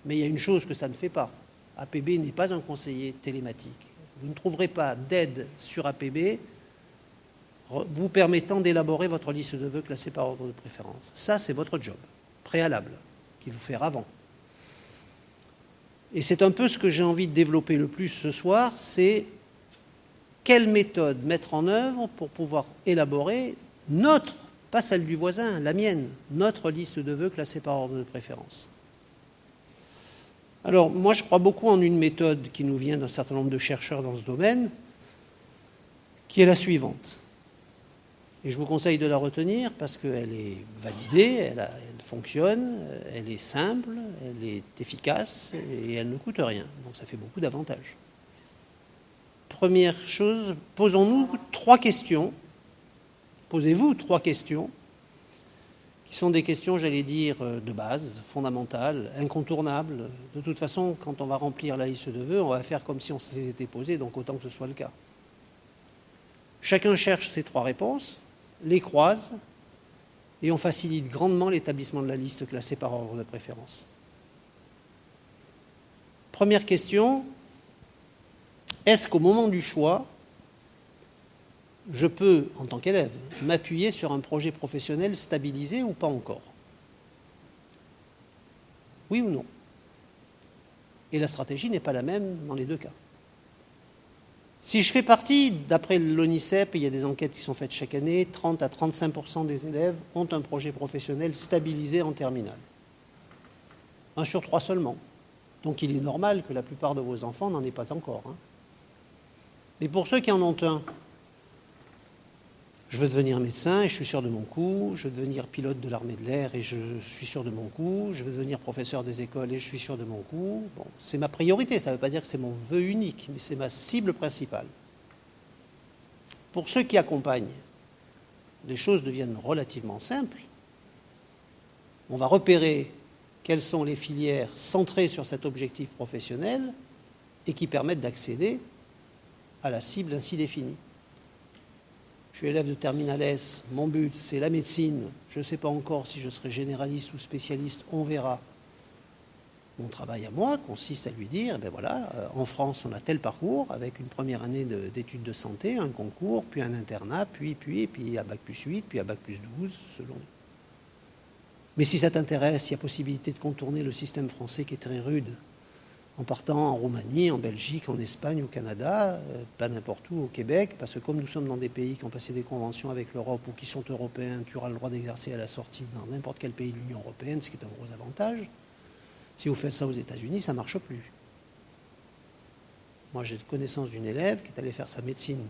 B: Mais il y a une chose que ça ne fait pas. APB n'est pas un conseiller télématique. Vous ne trouverez pas d'aide sur APB vous permettant d'élaborer votre liste de vœux classée par ordre de préférence. Ça, c'est votre job préalable, qu'il faut faire avant. Et c'est un peu ce que j'ai envie de développer le plus ce soir, c'est quelle méthode mettre en œuvre pour pouvoir élaborer notre, pas celle du voisin, la mienne, notre liste de vœux classée par ordre de préférence. Alors, moi, je crois beaucoup en une méthode qui nous vient d'un certain nombre de chercheurs dans ce domaine, qui est la suivante. Et je vous conseille de la retenir parce qu'elle est validée, elle fonctionne, elle est simple, elle est efficace et elle ne coûte rien. Donc ça fait beaucoup d'avantages. Première chose, posons-nous 3 questions. Posez-vous 3 questions qui sont des questions, j'allais dire, de base, fondamentales, incontournables. De toute façon, quand on va remplir la liste de vœux, on va faire comme si on se les était posées, donc autant que ce soit le cas. Chacun cherche ses 3 réponses, les croise, et on facilite grandement l'établissement de la liste classée par ordre de préférence. Première question, est-ce qu'au moment du choix, je peux, en tant qu'élève, m'appuyer sur un projet professionnel stabilisé ou pas encore? Oui ou non? Et la stratégie n'est pas la même dans les 2 cas. Si je fais partie, d'après l'ONICEP, il y a des enquêtes qui sont faites chaque année, 30 à 35% des élèves ont un projet professionnel stabilisé en terminale. 1 sur 3 seulement. Donc il est normal que la plupart de vos enfants n'en aient pas encore. Mais pour ceux qui en ont un, je veux devenir médecin et je suis sûr de mon coup, je veux devenir pilote de l'armée de l'air et je suis sûr de mon coup, je veux devenir professeur des écoles et je suis sûr de mon coup. Bon, c'est ma priorité, ça ne veut pas dire que c'est mon vœu unique, mais c'est ma cible principale. Pour ceux qui accompagnent, les choses deviennent relativement simples. On va repérer quelles sont les filières centrées sur cet objectif professionnel et qui permettent d'accéder à la cible ainsi définie. Je suis élève de Terminal S, mon but c'est la médecine, je ne sais pas encore si je serai généraliste ou spécialiste, on verra. Mon travail à moi consiste à lui dire, ben voilà, en France on a tel parcours, avec une première année d'études de santé, un concours, puis un internat, puis à bac plus 8, puis à bac plus 12, selon. Mais si ça t'intéresse, il y a possibilité de contourner le système français qui est très rude, en partant en Roumanie, en Belgique, en Espagne, au Canada, pas n'importe où, au Québec, parce que comme nous sommes dans des pays qui ont passé des conventions avec l'Europe ou qui sont européens, tu auras le droit d'exercer à la sortie dans n'importe quel pays de l'Union européenne, ce qui est un gros avantage. Si vous faites ça aux États-Unis, ça ne marche plus. Moi, j'ai connaissance d'une élève qui est allée faire sa médecine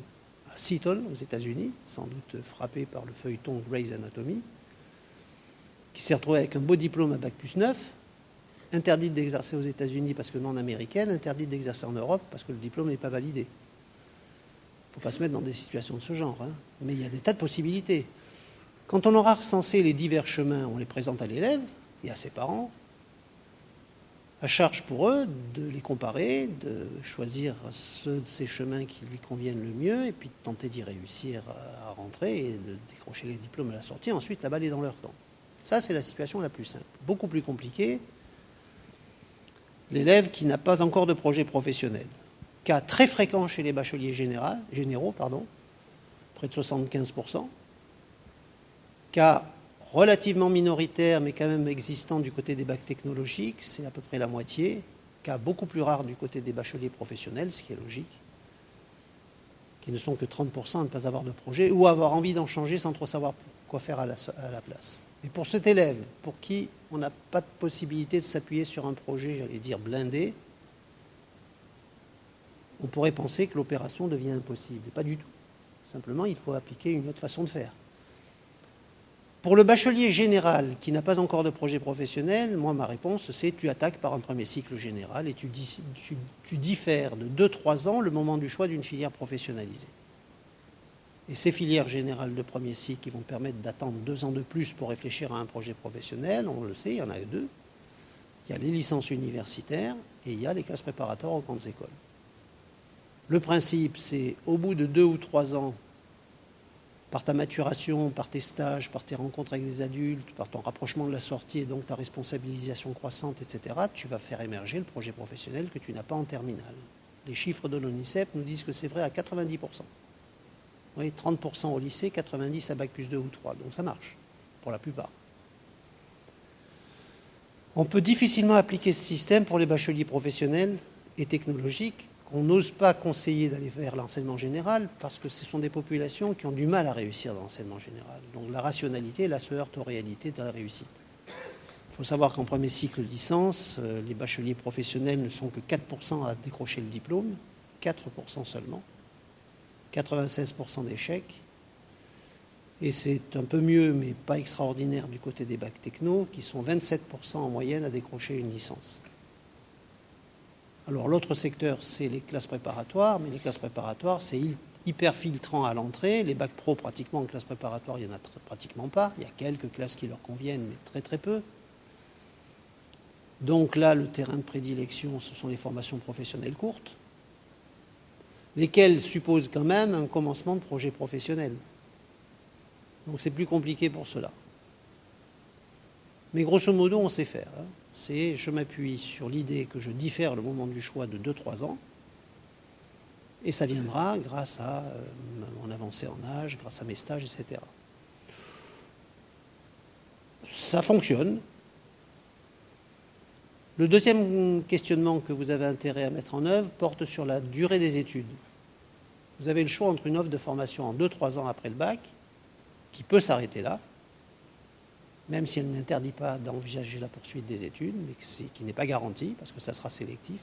B: à Seattle, aux États-Unis, sans doute frappée par le feuilleton Grey's Anatomy, qui s'est retrouvée avec un beau diplôme à bac plus 9, interdite d'exercer aux États-Unis parce que non américaine, interdite d'exercer en Europe parce que le diplôme n'est pas validé. Il ne faut pas se mettre dans des situations de ce genre, mais il y a des tas de possibilités. Quand on aura recensé les divers chemins, on les présente à l'élève et à ses parents, à charge pour eux de les comparer, de choisir ceux de ces chemins qui lui conviennent le mieux et puis de tenter d'y réussir à rentrer et de décrocher les diplômes à la sortie, ensuite la balle est dans leur camp. Ça, c'est la situation la plus simple. Beaucoup plus compliquée, l'élève qui n'a pas encore de projet professionnel. Cas très fréquent chez les bacheliers généraux, près de 75%. Cas relativement minoritaire, mais quand même existant du côté des bacs technologiques, c'est à peu près la moitié. Cas beaucoup plus rare du côté des bacheliers professionnels, ce qui est logique, qui ne sont que 30% à ne pas avoir de projet ou avoir envie d'en changer sans trop savoir quoi faire à la place. Mais pour cet élève, pour qui on n'a pas de possibilité de s'appuyer sur un projet, j'allais dire blindé, on pourrait penser que l'opération devient impossible. Et pas du tout. Simplement, il faut appliquer une autre façon de faire. Pour le bachelier général qui n'a pas encore de projet professionnel, moi, ma réponse, c'est tu attaques par un premier cycle général et tu diffères de 2-3 ans le moment du choix d'une filière professionnalisée. Et ces filières générales de premier cycle qui vont permettre d'attendre 2 ans de plus pour réfléchir à un projet professionnel, on le sait, il y en a 2. Il y a les licences universitaires et il y a les classes préparatoires aux grandes écoles. Le principe, c'est au bout de 2 ou 3 ans, par ta maturation, par tes stages, par tes rencontres avec des adultes, par ton rapprochement de la sortie et donc ta responsabilisation croissante, etc., tu vas faire émerger le projet professionnel que tu n'as pas en terminale. Les chiffres de l'ONICEP nous disent que c'est vrai à 90%. Oui, 30% au lycée, 90% à bac plus 2 ou 3. Donc ça marche, pour la plupart. On peut difficilement appliquer ce système pour les bacheliers professionnels et technologiques qu'on n'ose pas conseiller d'aller vers l'enseignement général parce que ce sont des populations qui ont du mal à réussir dans l'enseignement général. Donc la rationalité, là, se heurte aux réalités de la réussite. Il faut savoir qu'en premier cycle de licence, les bacheliers professionnels ne sont que 4% à décrocher le diplôme, 4% seulement, 96% d'échecs. Et c'est un peu mieux, mais pas extraordinaire du côté des bacs techno, qui sont 27% en moyenne à décrocher une licence. Alors l'autre secteur, c'est les classes préparatoires, mais les classes préparatoires, c'est hyper filtrants à l'entrée. Les bacs pro, pratiquement en classe préparatoire, il n'y en a pratiquement pas. Il y a quelques classes qui leur conviennent, mais très très peu. Donc là, le terrain de prédilection, ce sont les formations professionnelles courtes, lesquelles supposent quand même un commencement de projet professionnel. Donc c'est plus compliqué pour cela. Mais grosso modo, on sait faire. Je m'appuie sur l'idée que je diffère le moment du choix de 2-3 ans, et ça viendra grâce à mon avancée en âge, grâce à mes stages, etc. Ça fonctionne. Le deuxième questionnement que vous avez intérêt à mettre en œuvre porte sur la durée des études. Vous avez le choix entre une offre de formation en 2-3 ans après le bac, qui peut s'arrêter là, même si elle n'interdit pas d'envisager la poursuite des études, mais qui n'est pas garantie, parce que ça sera sélectif.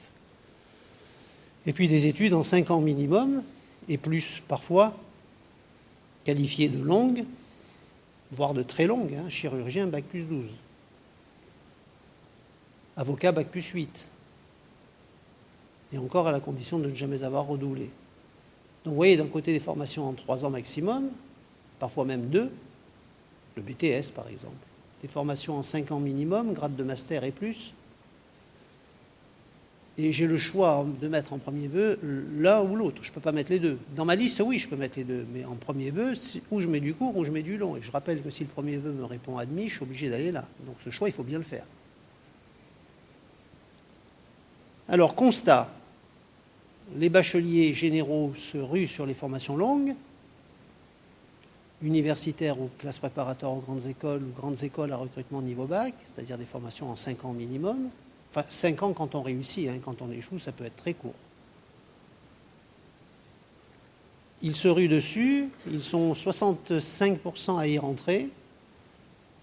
B: Et puis des études en 5 ans minimum, et plus parfois, qualifiées de longues, voire de très longues. Chirurgien, bac plus 12. Avocat, bac plus 8. Et encore à la condition de ne jamais avoir redoublé. Donc vous voyez, d'un côté des formations en 3 ans maximum, parfois même 2, le BTS par exemple. Des formations en 5 ans minimum, grade de master et plus. Et j'ai le choix de mettre en premier vœu l'un ou l'autre. Je ne peux pas mettre les deux. Dans ma liste, oui, je peux mettre les deux. Mais en premier vœu, où je mets du court, ou je mets du long. Et je rappelle que si le premier vœu me répond admis, je suis obligé d'aller là. Donc ce choix, il faut bien le faire. Alors, constat. Les bacheliers généraux se ruent sur les formations longues, universitaires ou classes préparatoires aux grandes écoles à recrutement niveau bac, c'est-à-dire des formations en 5 ans minimum. Enfin, 5 ans quand on réussit, quand on échoue, ça peut être très court. Ils se ruent dessus, ils sont 65% à y rentrer,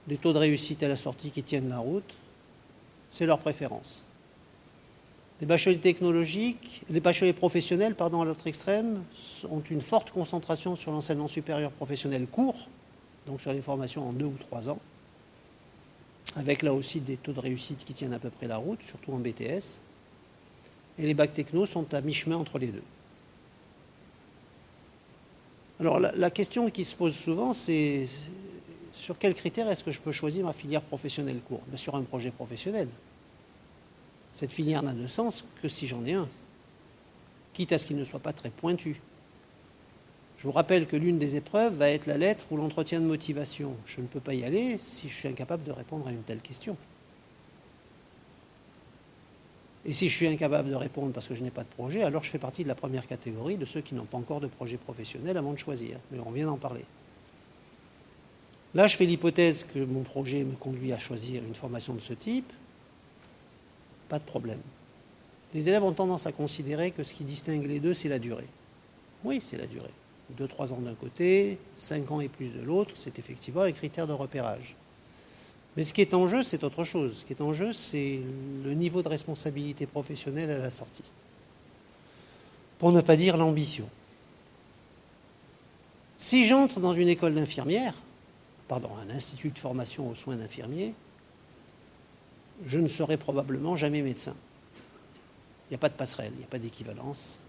B: des taux de réussite à la sortie qui tiennent la route, c'est leur préférence. Les bacheliers professionnels, à l'autre extrême, ont une forte concentration sur l'enseignement supérieur professionnel court, donc sur les formations en 2 ou 3 ans, avec là aussi des taux de réussite qui tiennent à peu près la route, surtout en BTS. Et les bacs techno sont à mi-chemin entre les deux. Alors la question qui se pose souvent, c'est sur quels critères est-ce que je peux choisir ma filière professionnelle courte ? Bien, sur un projet professionnel. Cette filière n'a de sens que si j'en ai un, quitte à ce qu'il ne soit pas très pointu. Je vous rappelle que l'une des épreuves va être la lettre ou l'entretien de motivation. Je ne peux pas y aller si je suis incapable de répondre à une telle question. Et si je suis incapable de répondre parce que je n'ai pas de projet, alors je fais partie de la première catégorie de ceux qui n'ont pas encore de projet professionnel avant de choisir. Mais on vient d'en parler. Là, je fais l'hypothèse que mon projet me conduit à choisir une formation de ce type. Pas de problème. Les élèves ont tendance à considérer que ce qui distingue les deux, c'est la durée. Oui, c'est la durée. 2-3 ans d'un côté, 5 ans et plus de l'autre, c'est effectivement un critère de repérage. Mais ce qui est en jeu, c'est autre chose. Ce qui est en jeu, c'est le niveau de responsabilité professionnelle à la sortie. Pour ne pas dire l'ambition. Si j'entre dans une école d'infirmière, un institut de formation aux soins d'infirmiers, je ne serai probablement jamais médecin. Il n'y a pas de passerelle, il n'y a pas d'équivalence.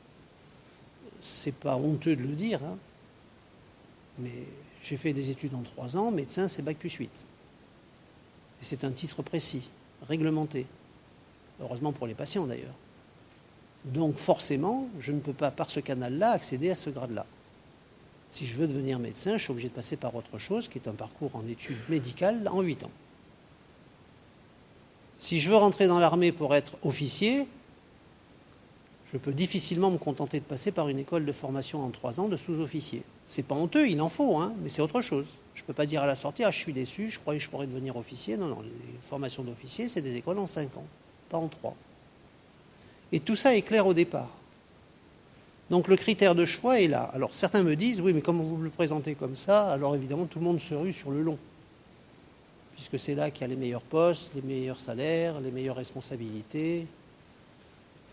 B: C'est pas honteux de le dire, mais j'ai fait des études en 3 ans, médecin c'est bac plus 8. Et c'est un titre précis, réglementé. Heureusement pour les patients d'ailleurs. Donc forcément, je ne peux pas par ce canal-là accéder à ce grade-là. Si je veux devenir médecin, je suis obligé de passer par autre chose, qui est un parcours en études médicales en 8 ans. Si je veux rentrer dans l'armée pour être officier, je peux difficilement me contenter de passer par une école de formation en 3 ans de sous-officier. C'est pas honteux, il en faut, mais c'est autre chose. Je ne peux pas dire à la sortie, je suis déçu, je croyais que je pourrais devenir officier. Non, les formations d'officier, c'est des écoles en 5 ans, pas en 3. Et tout ça est clair au départ. Donc le critère de choix est là. Alors certains me disent, oui, mais comme vous me le présentez comme ça, alors évidemment tout le monde se rue sur le long. Puisque c'est là qu'il y a les meilleurs postes, les meilleurs salaires, les meilleures responsabilités.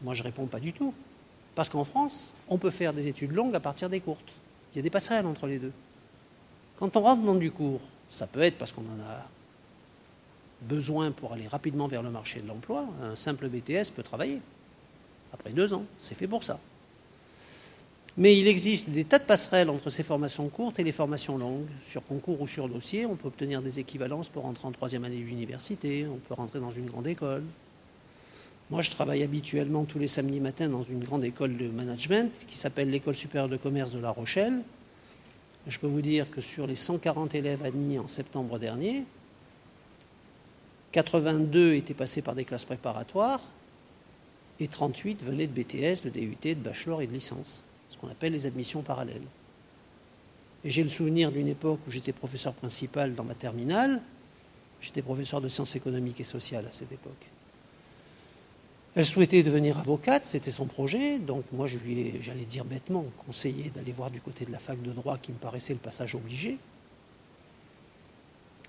B: Moi, je ne réponds pas du tout. Parce qu'en France, on peut faire des études longues à partir des courtes. Il y a des passerelles entre les deux. Quand on rentre dans du court, ça peut être parce qu'on en a besoin pour aller rapidement vers le marché de l'emploi. Un simple BTS peut travailler. Après 2 ans, c'est fait pour ça. Mais il existe des tas de passerelles entre ces formations courtes et les formations longues. Sur concours ou sur dossier, on peut obtenir des équivalences pour rentrer en troisième année d'université, on peut rentrer dans une grande école. Moi, je travaille habituellement tous les samedis matins dans une grande école de management qui s'appelle l'École supérieure de commerce de La Rochelle. Je peux vous dire que sur les 140 élèves admis en septembre dernier, 82 étaient passés par des classes préparatoires et 38 venaient de BTS, de DUT, de bachelor et de licence, ce qu'on appelle les admissions parallèles. Et j'ai le souvenir d'une époque où j'étais professeur principal dans ma terminale. J'étais professeur de sciences économiques et sociales à cette époque. Elle souhaitait devenir avocate, c'était son projet, donc moi je lui ai, j'allais dire bêtement, conseillé d'aller voir du côté de la fac de droit qui me paraissait le passage obligé.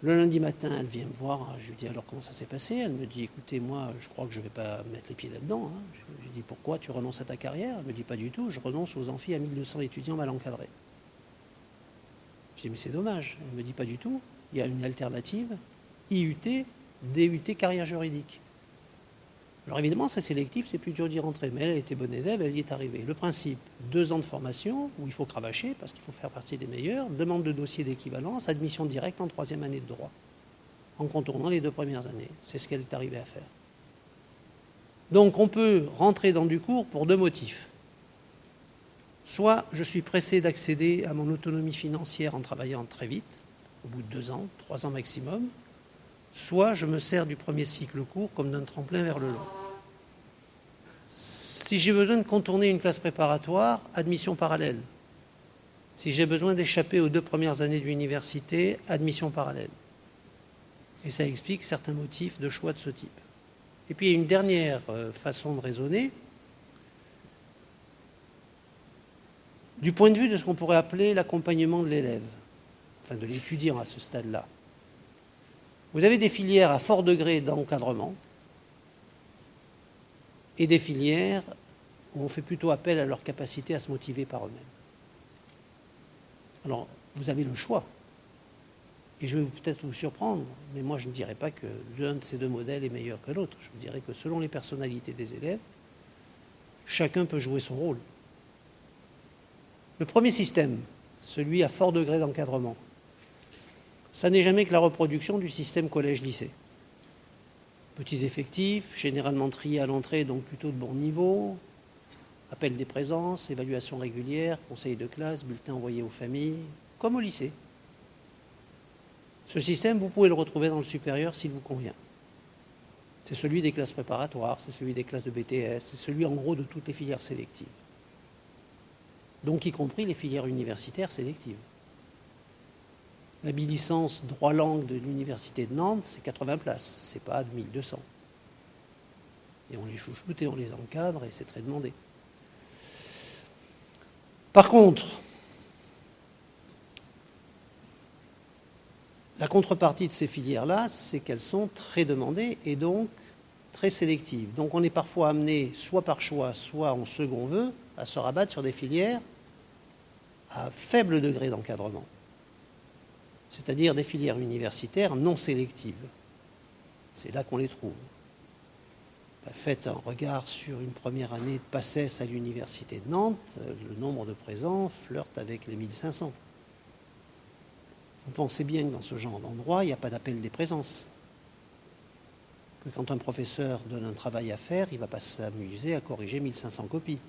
B: Le lundi matin, elle vient me voir, je lui dis alors comment ça s'est passé? Elle me dit écoutez, moi je crois que je ne vais pas mettre les pieds là-dedans. Je lui dis pourquoi tu renonces à ta carrière? Elle me dit pas du tout, je renonce aux amphis à 1200 étudiants mal encadrés. Je dis mais c'est dommage. Elle me dit pas du tout, il y a une alternative, IUT, DUT carrière juridique. Alors évidemment, c'est sélectif, c'est plus dur d'y rentrer, mais elle était bonne élève, elle y est arrivée. Le principe, 2 ans de formation, où il faut cravacher, parce qu'il faut faire partie des meilleurs, demande de dossier d'équivalence, admission directe en 3e année de droit, en contournant les 2 premières années. C'est ce qu'elle est arrivée à faire. Donc on peut rentrer dans du cours pour 2 motifs. Soit je suis pressé d'accéder à mon autonomie financière en travaillant très vite, au bout de 2 ans, 3 ans maximum, soit je me sers du premier cycle court comme d'un tremplin vers le long. Si j'ai besoin de contourner une classe préparatoire, admission parallèle. Si j'ai besoin d'échapper aux 2 premières années de l'université, admission parallèle. Et ça explique certains motifs de choix de ce type. Et puis il y a une dernière façon de raisonner. Du point de vue de ce qu'on pourrait appeler l'accompagnement de l'élève, enfin de l'étudiant à ce stade-là. Vous avez des filières à fort degré d'encadrement et des filières où on fait plutôt appel à leur capacité à se motiver par eux-mêmes. Alors, vous avez le choix. Et je vais peut-être vous surprendre, mais moi je ne dirais pas que l'un de ces 2 modèles est meilleur que l'autre. Je vous dirais que selon les personnalités des élèves, chacun peut jouer son rôle. Le premier système, celui à fort degré d'encadrement, ça n'est jamais que la reproduction du système collège-lycée. Petits effectifs, généralement triés à l'entrée, donc plutôt de bon niveau, appel des présences, évaluation régulière, conseil de classe, bulletin envoyé aux familles, comme au lycée. Ce système, vous pouvez le retrouver dans le supérieur s'il vous convient. C'est celui des classes préparatoires, c'est celui des classes de BTS, c'est celui en gros de toutes les filières sélectives. Donc y compris les filières universitaires sélectives. La bilicence droit-langue de l'université de Nantes, c'est 80 places, c'est pas 1200. Et on les chouchoute et on les encadre et c'est très demandé. Par contre, la contrepartie de ces filières-là, c'est qu'elles sont très demandées et donc très sélectives. Donc on est parfois amené, soit par choix, soit en second vœu, à se rabattre sur des filières à faible degré d'encadrement. C'est-à-dire des filières universitaires non sélectives. C'est là qu'on les trouve. Faites un regard sur une première année de PACES à l'université de Nantes, le nombre de présents flirte avec les 1500. Vous pensez bien que dans ce genre d'endroit, il n'y a pas d'appel des présences. Que quand un professeur donne un travail à faire, il ne va pas s'amuser à corriger 1500 copies.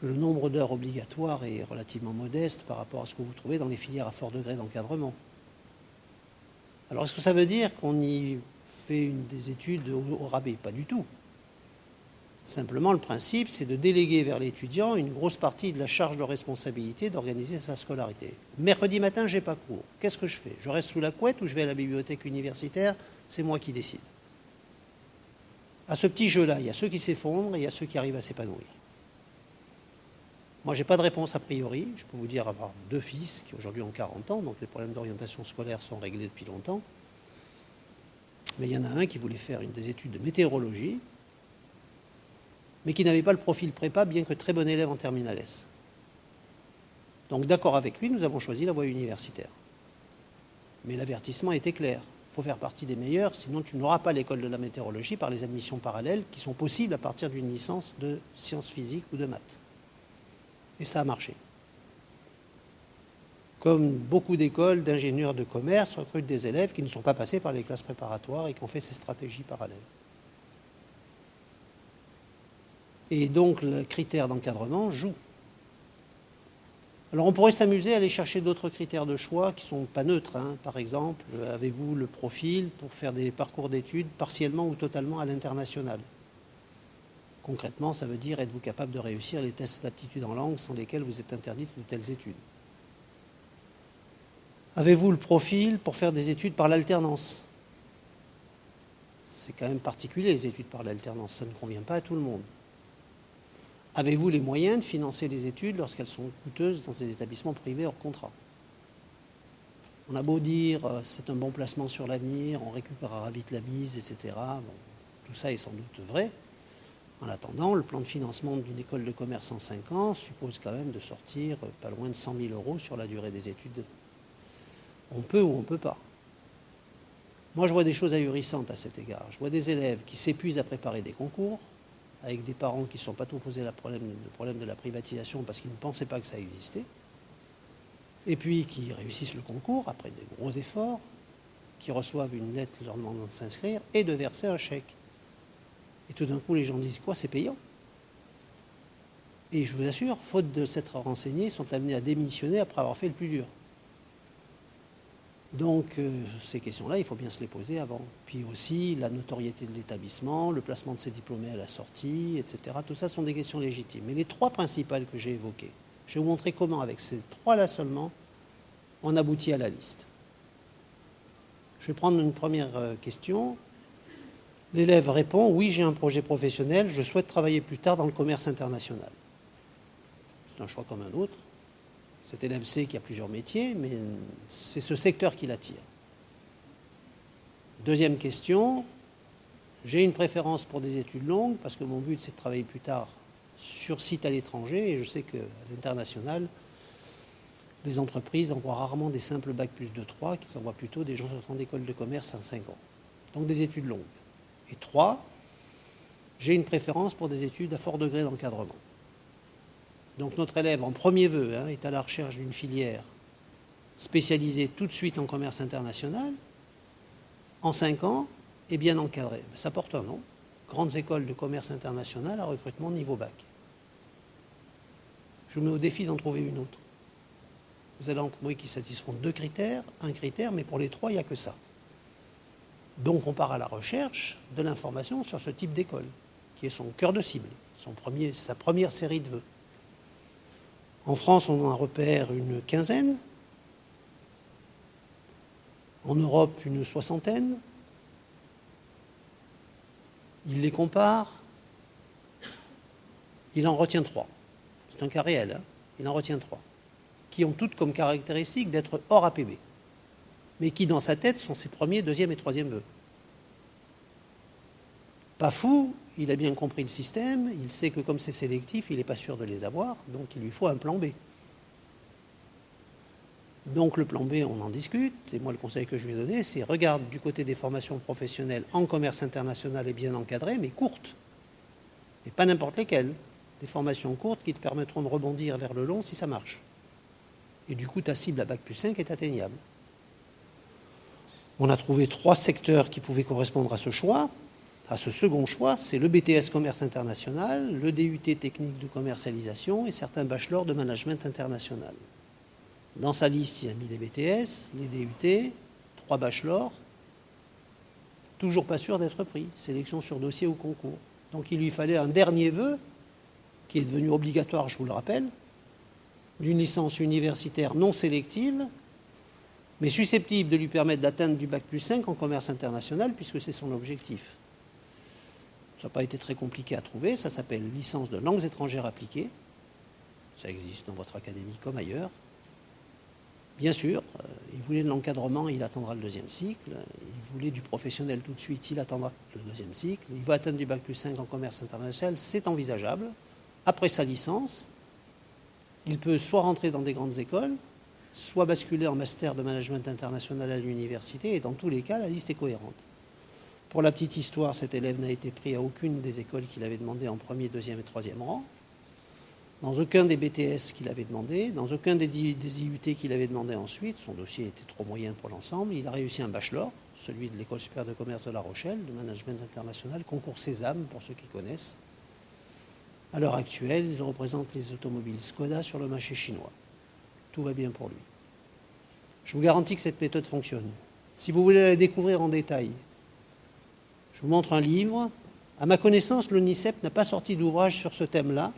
B: Que le nombre d'heures obligatoires est relativement modeste par rapport à ce que vous trouvez dans les filières à fort degré d'encadrement. Alors, est-ce que ça veut dire qu'on y fait des études au rabais? Pas du tout. Simplement, le principe, c'est de déléguer vers l'étudiant une grosse partie de la charge de responsabilité d'organiser sa scolarité. Mercredi matin, je n'ai pas cours. Qu'est-ce que je fais? Je reste sous la couette ou je vais à la bibliothèque universitaire? C'est moi qui décide. À ce petit jeu-là, il y a ceux qui s'effondrent et il y a ceux qui arrivent à s'épanouir. Moi, je n'ai pas de réponse a priori. Je peux vous dire avoir 2 fils qui aujourd'hui ont 40 ans, donc les problèmes d'orientation scolaire sont réglés depuis longtemps. Mais il y en a un qui voulait faire des études de météorologie, mais qui n'avait pas le profil prépa, bien que très bon élève en terminale S. Donc d'accord avec lui, nous avons choisi la voie universitaire. Mais l'avertissement était clair. Il faut faire partie des meilleurs, sinon tu n'auras pas l'école de la météorologie par les admissions parallèles qui sont possibles à partir d'une licence de sciences physiques ou de maths. Et ça a marché. Comme beaucoup d'écoles d'ingénieurs de commerce recrutent des élèves qui ne sont pas passés par les classes préparatoires et qui ont fait ces stratégies parallèles. Et donc le critère d'encadrement joue. Alors on pourrait s'amuser à aller chercher d'autres critères de choix qui ne sont pas neutres. Par exemple, avez-vous le profil pour faire des parcours d'études partiellement ou totalement à l'international? Concrètement, ça veut dire êtes-vous capable de réussir les tests d'aptitude en langue sans lesquels vous êtes interdite de telles études? Avez-vous le profil pour faire des études par l'alternance? C'est quand même particulier les études par l'alternance, ça ne convient pas à tout le monde. Avez-vous les moyens de financer les études lorsqu'elles sont coûteuses dans ces établissements privés hors contrat? On a beau dire c'est un bon placement sur l'avenir, on récupérera vite la mise, etc. Bon, tout ça est sans doute vrai. En attendant, le plan de financement d'une école de commerce en 5 ans suppose quand même de sortir pas loin de 100 000 € sur la durée des études. On peut ou on ne peut pas. Moi, je vois des choses ahurissantes à cet égard. Je vois des élèves qui s'épuisent à préparer des concours, avec des parents qui ne se sont pas trop posé le problème de la privatisation parce qu'ils ne pensaient pas que ça existait, et puis qui réussissent le concours après des gros efforts, qui reçoivent une lettre leur demandant de s'inscrire et de verser un chèque. Et tout d'un coup, les gens disent quoi? C'est payant. Et je vous assure, faute de s'être renseignés, sont amenés à démissionner après avoir fait le plus dur. Donc, ces questions-là, il faut bien se les poser avant. Puis aussi, la notoriété de l'établissement, le placement de ses diplômés à la sortie, etc. Tout ça sont des questions légitimes. Mais les 3 principales que j'ai évoquées, je vais vous montrer comment, avec ces 3-là seulement, on aboutit à la liste. Je vais prendre une première question. L'élève répond « Oui, j'ai un projet professionnel, je souhaite travailler plus tard dans le commerce international. » C'est un choix comme un autre. Cet élève sait qu'il y a plusieurs métiers, mais c'est ce secteur qui l'attire. Deuxième question, j'ai une préférence pour des études longues, parce que mon but c'est de travailler plus tard sur site à l'étranger, et je sais qu'à l'international, les entreprises envoient rarement des simples bac plus 2-3, qu'ils envoient plutôt des gens sortant d'école de commerce en 5 ans. Donc des études longues. Et 3, j'ai une préférence pour des études à fort degré d'encadrement. Donc notre élève, en premier vœu, est à la recherche d'une filière spécialisée tout de suite en commerce international, en 5 ans, et bien encadrée. Ça porte un nom, Grandes écoles de commerce international à recrutement niveau bac. Je vous mets au défi d'en trouver une autre. Vous allez en trouver qui satisfont 2 critères, un critère, mais pour les 3, il n'y a que ça. Donc on part à la recherche de l'information sur ce type d'école, qui est son cœur de cible, sa première série de vœux. En France, on en repère une quinzaine. En Europe, une 60aine. Il les compare. Il en retient 3. C'est un cas réel. Il en retient 3. Qui ont toutes comme caractéristique d'être hors APB. Mais qui, dans sa tête, sont ses premiers, deuxième et troisième vœux. Pas fou, il a bien compris le système, il sait que comme c'est sélectif, il n'est pas sûr de les avoir, donc il lui faut un plan B. Donc le plan B, on en discute, et moi le conseil que je lui ai donné, c'est regarde du côté des formations professionnelles en commerce international et bien encadrées, mais courtes. Et pas n'importe lesquelles. Des formations courtes qui te permettront de rebondir vers le long si ça marche. Et du coup, ta cible à bac plus 5 est atteignable. On a trouvé 3 secteurs qui pouvaient correspondre à ce choix. À ce second choix, c'est le BTS Commerce International, le DUT Technique de Commercialisation et certains bachelors de Management International. Dans sa liste, il a mis les BTS, les DUT, 3 bachelors, toujours pas sûr d'être pris, sélection sur dossier ou concours. Donc il lui fallait un dernier vœu, qui est devenu obligatoire, je vous le rappelle, d'une licence universitaire non sélective, mais susceptible de lui permettre d'atteindre du bac plus 5 en commerce international, puisque c'est son objectif. Ça n'a pas été très compliqué à trouver, ça s'appelle licence de langues étrangères appliquées. Ça existe dans votre académie comme ailleurs. Bien sûr, il voulait de l'encadrement, il attendra le 2e cycle. Il voulait du professionnel tout de suite, il attendra le 2e cycle. Il va atteindre du bac plus 5 en commerce international, c'est envisageable. Après sa licence, il peut soit rentrer dans des grandes écoles, soit basculer en master de management international à l'université, et dans tous les cas, la liste est cohérente. Pour la petite histoire, cet élève n'a été pris à aucune des écoles qu'il avait demandé en premier, deuxième et troisième rang, dans aucun des BTS qu'il avait demandé, dans aucun des IUT qu'il avait demandé ensuite. Son dossier était trop moyen pour l'ensemble. Il a réussi un bachelor, celui de l'École supérieure de commerce de La Rochelle, de management international, concours Sésame, pour ceux qui connaissent. À l'heure actuelle, il représente les automobiles Skoda sur le marché chinois. Tout va bien pour lui. Je vous garantis que cette méthode fonctionne. Si vous voulez la découvrir en détail, je vous montre un livre. À ma connaissance, l'ONICEP n'a pas sorti d'ouvrage sur ce thème-là.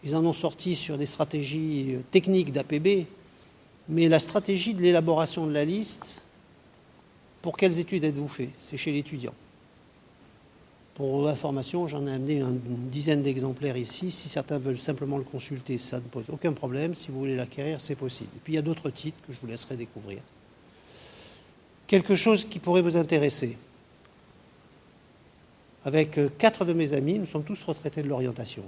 B: Ils en ont sorti sur des stratégies techniques d'APB, mais la stratégie de l'élaboration de la liste, pour quelles études êtes-vous fait? C'est chez l'étudiant. Pour information, j'en ai amené une dizaine d'exemplaires ici. Si certains veulent simplement le consulter, ça ne pose aucun problème. Si vous voulez l'acquérir, c'est possible. Et puis il y a d'autres titres que je vous laisserai découvrir. Quelque chose qui pourrait vous intéresser. Avec 4 de mes amis, nous sommes tous retraités de l'orientation,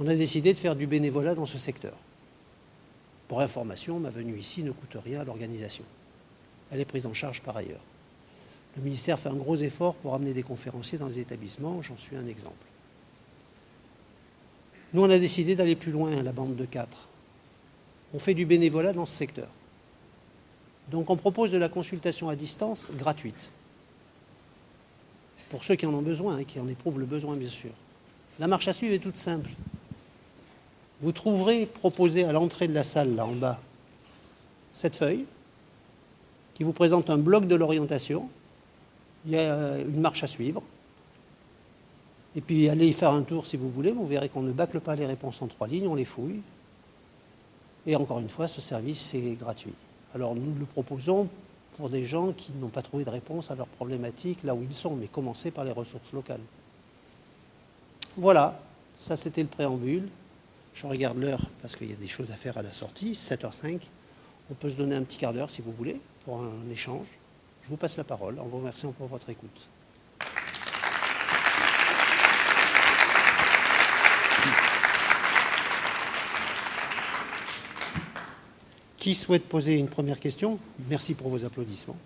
B: on a décidé de faire du bénévolat dans ce secteur. Pour information, ma venue ici ne coûte rien à l'organisation. Elle est prise en charge par ailleurs. Le ministère fait un gros effort pour amener des conférenciers dans les établissements, j'en suis un exemple. Nous, on a décidé d'aller plus loin, la bande de 4. On fait du bénévolat dans ce secteur. Donc on propose de la consultation à distance gratuite. Pour ceux qui en ont besoin, qui en éprouvent le besoin bien sûr. La marche à suivre est toute simple. Vous trouverez proposé à l'entrée de la salle, là en bas, cette feuille qui vous présente un bloc de l'orientation. Il y a une marche à suivre. Et puis allez y faire un tour si vous voulez. Vous verrez qu'on ne bâcle pas les réponses en 3 lignes, on les fouille. Et encore une fois, ce service est gratuit. Alors nous le proposons pour des gens qui n'ont pas trouvé de réponse à leurs problématiques là où ils sont, mais commencez par les ressources locales. Voilà, ça c'était le préambule. Je regarde l'heure parce qu'il y a des choses à faire à la sortie, 7h05. On peut se donner un petit quart d'heure si vous voulez pour un échange. Je vous passe la parole en vous remerciant pour votre écoute. Qui souhaite poser une première question? Merci pour vos applaudissements.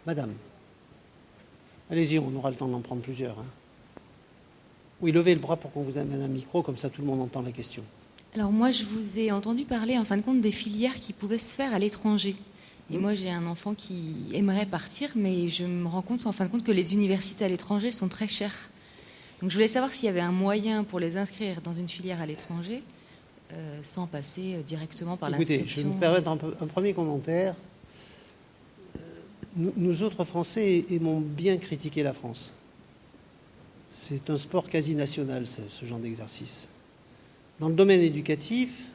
B: Madame. Allez-y, on aura le temps d'en prendre plusieurs. Oui, levez le bras pour qu'on vous amène un micro, comme ça tout le monde entend la question.
C: Alors moi, je vous ai entendu parler, en fin de compte, des filières qui pouvaient se faire à l'étranger. Et moi, j'ai un enfant qui aimerait partir, mais je me rends compte, en fin de compte, que les universités à l'étranger sont très chères. Donc je voulais savoir s'il y avait un moyen pour les inscrire dans une filière à l'étranger, sans passer directement par l'inscription.
B: Écoutez, je vais me permettre un premier commentaire. Nous autres Français aimons bien critiquer la France. C'est un sport quasi national, ce genre d'exercice. Dans le domaine éducatif,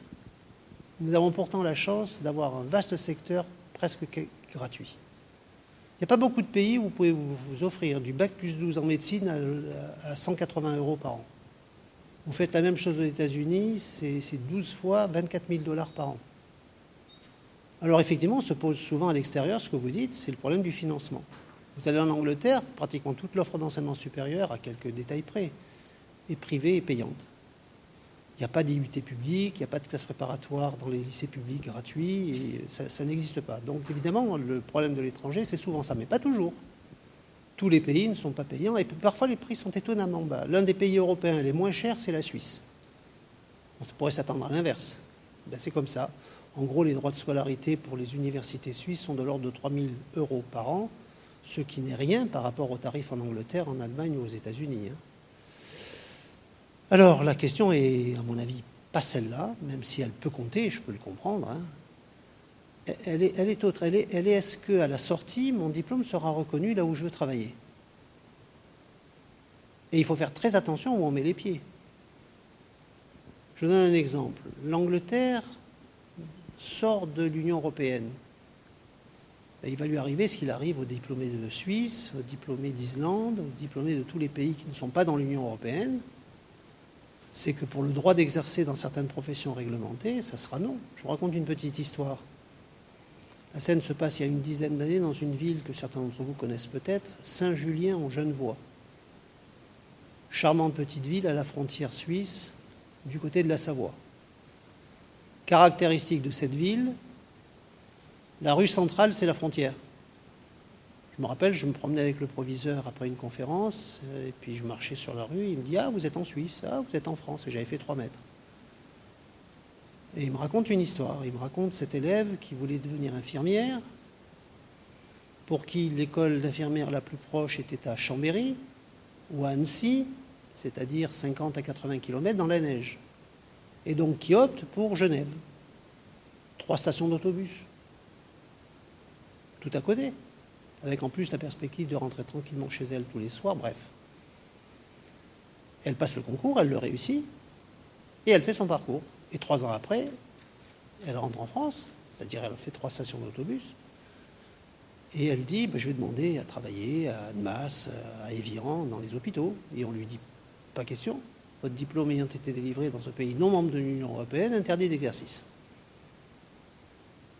B: nous avons pourtant la chance d'avoir un vaste secteur presque gratuit. Il n'y a pas beaucoup de pays où vous pouvez vous offrir du bac plus 12 en médecine à 180 € par an. Vous faites la même chose aux États-Unis, c'est 12 fois 24 000 $ par an. Alors effectivement, on se pose souvent à l'extérieur, ce que vous dites, c'est le problème du financement. Vous allez en Angleterre, pratiquement toute l'offre d'enseignement supérieur, à quelques détails près, est privée et payante. Il n'y a pas d'IUT public, il n'y a pas de classe préparatoire dans les lycées publics gratuits, et ça n'existe pas. Donc évidemment, le problème de l'étranger, c'est souvent ça, mais pas toujours. Tous les pays ne sont pas payants, et parfois les prix sont étonnamment bas. L'un des pays européens les moins chers, c'est la Suisse. On pourrait s'attendre à l'inverse. Ben, c'est comme ça. En gros, les droits de scolarité pour les universités suisses sont de l'ordre de 3 000 € par an, ce qui n'est rien par rapport aux tarifs en Angleterre, en Allemagne ou aux États-Unis. Alors, la question est, à mon avis, pas celle-là, même si elle peut compter, je peux le comprendre. Elle est autre. Elle est est-ce qu'à la sortie, mon diplôme sera reconnu là où je veux travailler? Et il faut faire très attention où on met les pieds. Je donne un exemple. L'Angleterre sort de l'Union européenne. Et il va lui arriver ce qu'il arrive aux diplômés de Suisse, aux diplômés d'Islande, aux diplômés de tous les pays qui ne sont pas dans l'Union européenne. C'est que pour le droit d'exercer dans certaines professions réglementées, ça sera non. Je vous raconte une petite histoire. La scène se passe il y a une dizaine d'années dans une ville que certains d'entre vous connaissent peut-être, Saint-Julien en Genevois. charmante petite ville à la frontière suisse, du côté de la Savoie. Caractéristique de cette ville, la rue centrale, c'est la frontière. Je me rappelle, je me promenais avec le proviseur après une conférence, et puis je marchais sur la rue, il me dit « Ah, vous êtes en Suisse, ah, vous êtes en France », et j'avais fait 3 mètres. Et il me raconte une histoire, il me raconte cet élève qui voulait devenir infirmière, pour qui l'école d'infirmière la plus proche était à Chambéry, ou à Annecy, c'est-à-dire 50 à 80 km dans la neige. Et donc qui opte pour Genève. 3 stations d'autobus. Tout à côté. Avec en plus la perspective de rentrer tranquillement chez elle tous les soirs, bref. Elle passe le concours, elle le réussit, et elle fait son parcours. Et 3 ans après, elle rentre en France, c'est-à-dire elle fait 3 stations d'autobus, et elle dit, je vais demander à travailler à Annemasse, à Éviran, dans les hôpitaux. Et on lui dit, pas question, votre diplôme ayant été délivré dans un pays non membre de l'Union européenne, interdit d'exercice.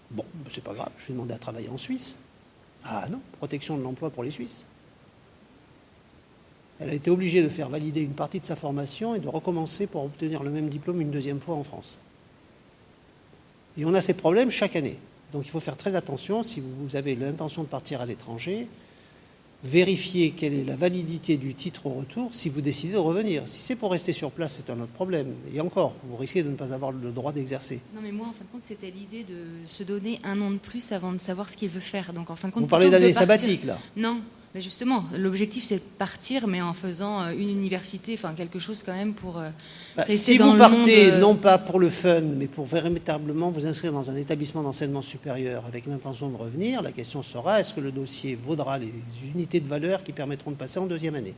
B: Bon, c'est pas grave, je vais demander à travailler en Suisse. Ah non, protection de l'emploi pour les Suisses. Elle a été obligée de faire valider une partie de sa formation et de recommencer pour obtenir le même diplôme une 2e fois en France. Et on a ces problèmes chaque année. Donc il faut faire très attention, si vous avez l'intention de partir à l'étranger, vérifiez quelle est la validité du titre au retour si vous décidez de revenir. Si c'est pour rester sur place, c'est un autre problème. Et encore, vous risquez de ne pas avoir le droit d'exercer.
C: Non mais moi, en fin de compte, c'était l'idée de se donner 1 an de plus avant de savoir ce qu'il veut faire. Donc en fin de compte,
B: vous parlez d'année sabbatique, là?
C: Non, mais justement, l'objectif c'est de partir, mais en faisant une université, enfin quelque chose quand même pour rester
B: si
C: dans
B: vous
C: le monde.
B: partez, non pas pour le fun, mais pour véritablement vous inscrire dans un établissement d'enseignement supérieur avec l'intention de revenir, la question sera, est-ce que le dossier vaudra les unités de valeur qui permettront de passer en 2e année?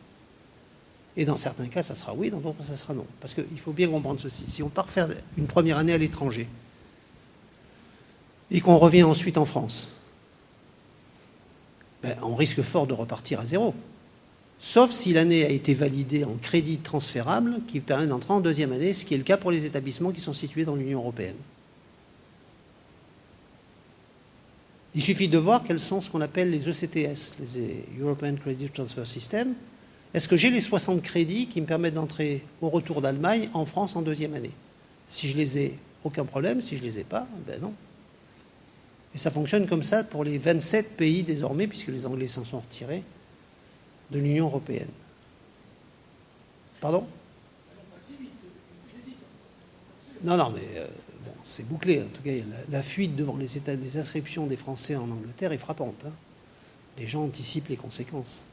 B: Et dans certains cas, ça sera oui, dans d'autres, ça sera non. Parce qu'il faut bien comprendre ceci. Si on part faire une 1re année à l'étranger et qu'on revient ensuite en France, on risque fort de repartir à 0. Sauf si l'année a été validée en crédit transférable qui permet d'entrer en 2e année, ce qui est le cas pour les établissements qui sont situés dans l'Union européenne. Il suffit de voir quels sont ce qu'on appelle les ECTS, les European Credit Transfer System. Est-ce que j'ai les 60 crédits qui me permettent d'entrer au retour d'Allemagne en France en 2e année? Si je les ai, aucun problème. Si je ne les ai pas, non. Et ça fonctionne comme ça pour les 27 pays désormais, puisque les Anglais s'en sont retirés, de l'Union européenne. Pardon? Non, mais c'est bouclé. En tout cas, la fuite devant les inscriptions des Français en Angleterre est frappante. Hein. Les gens anticipent les conséquences.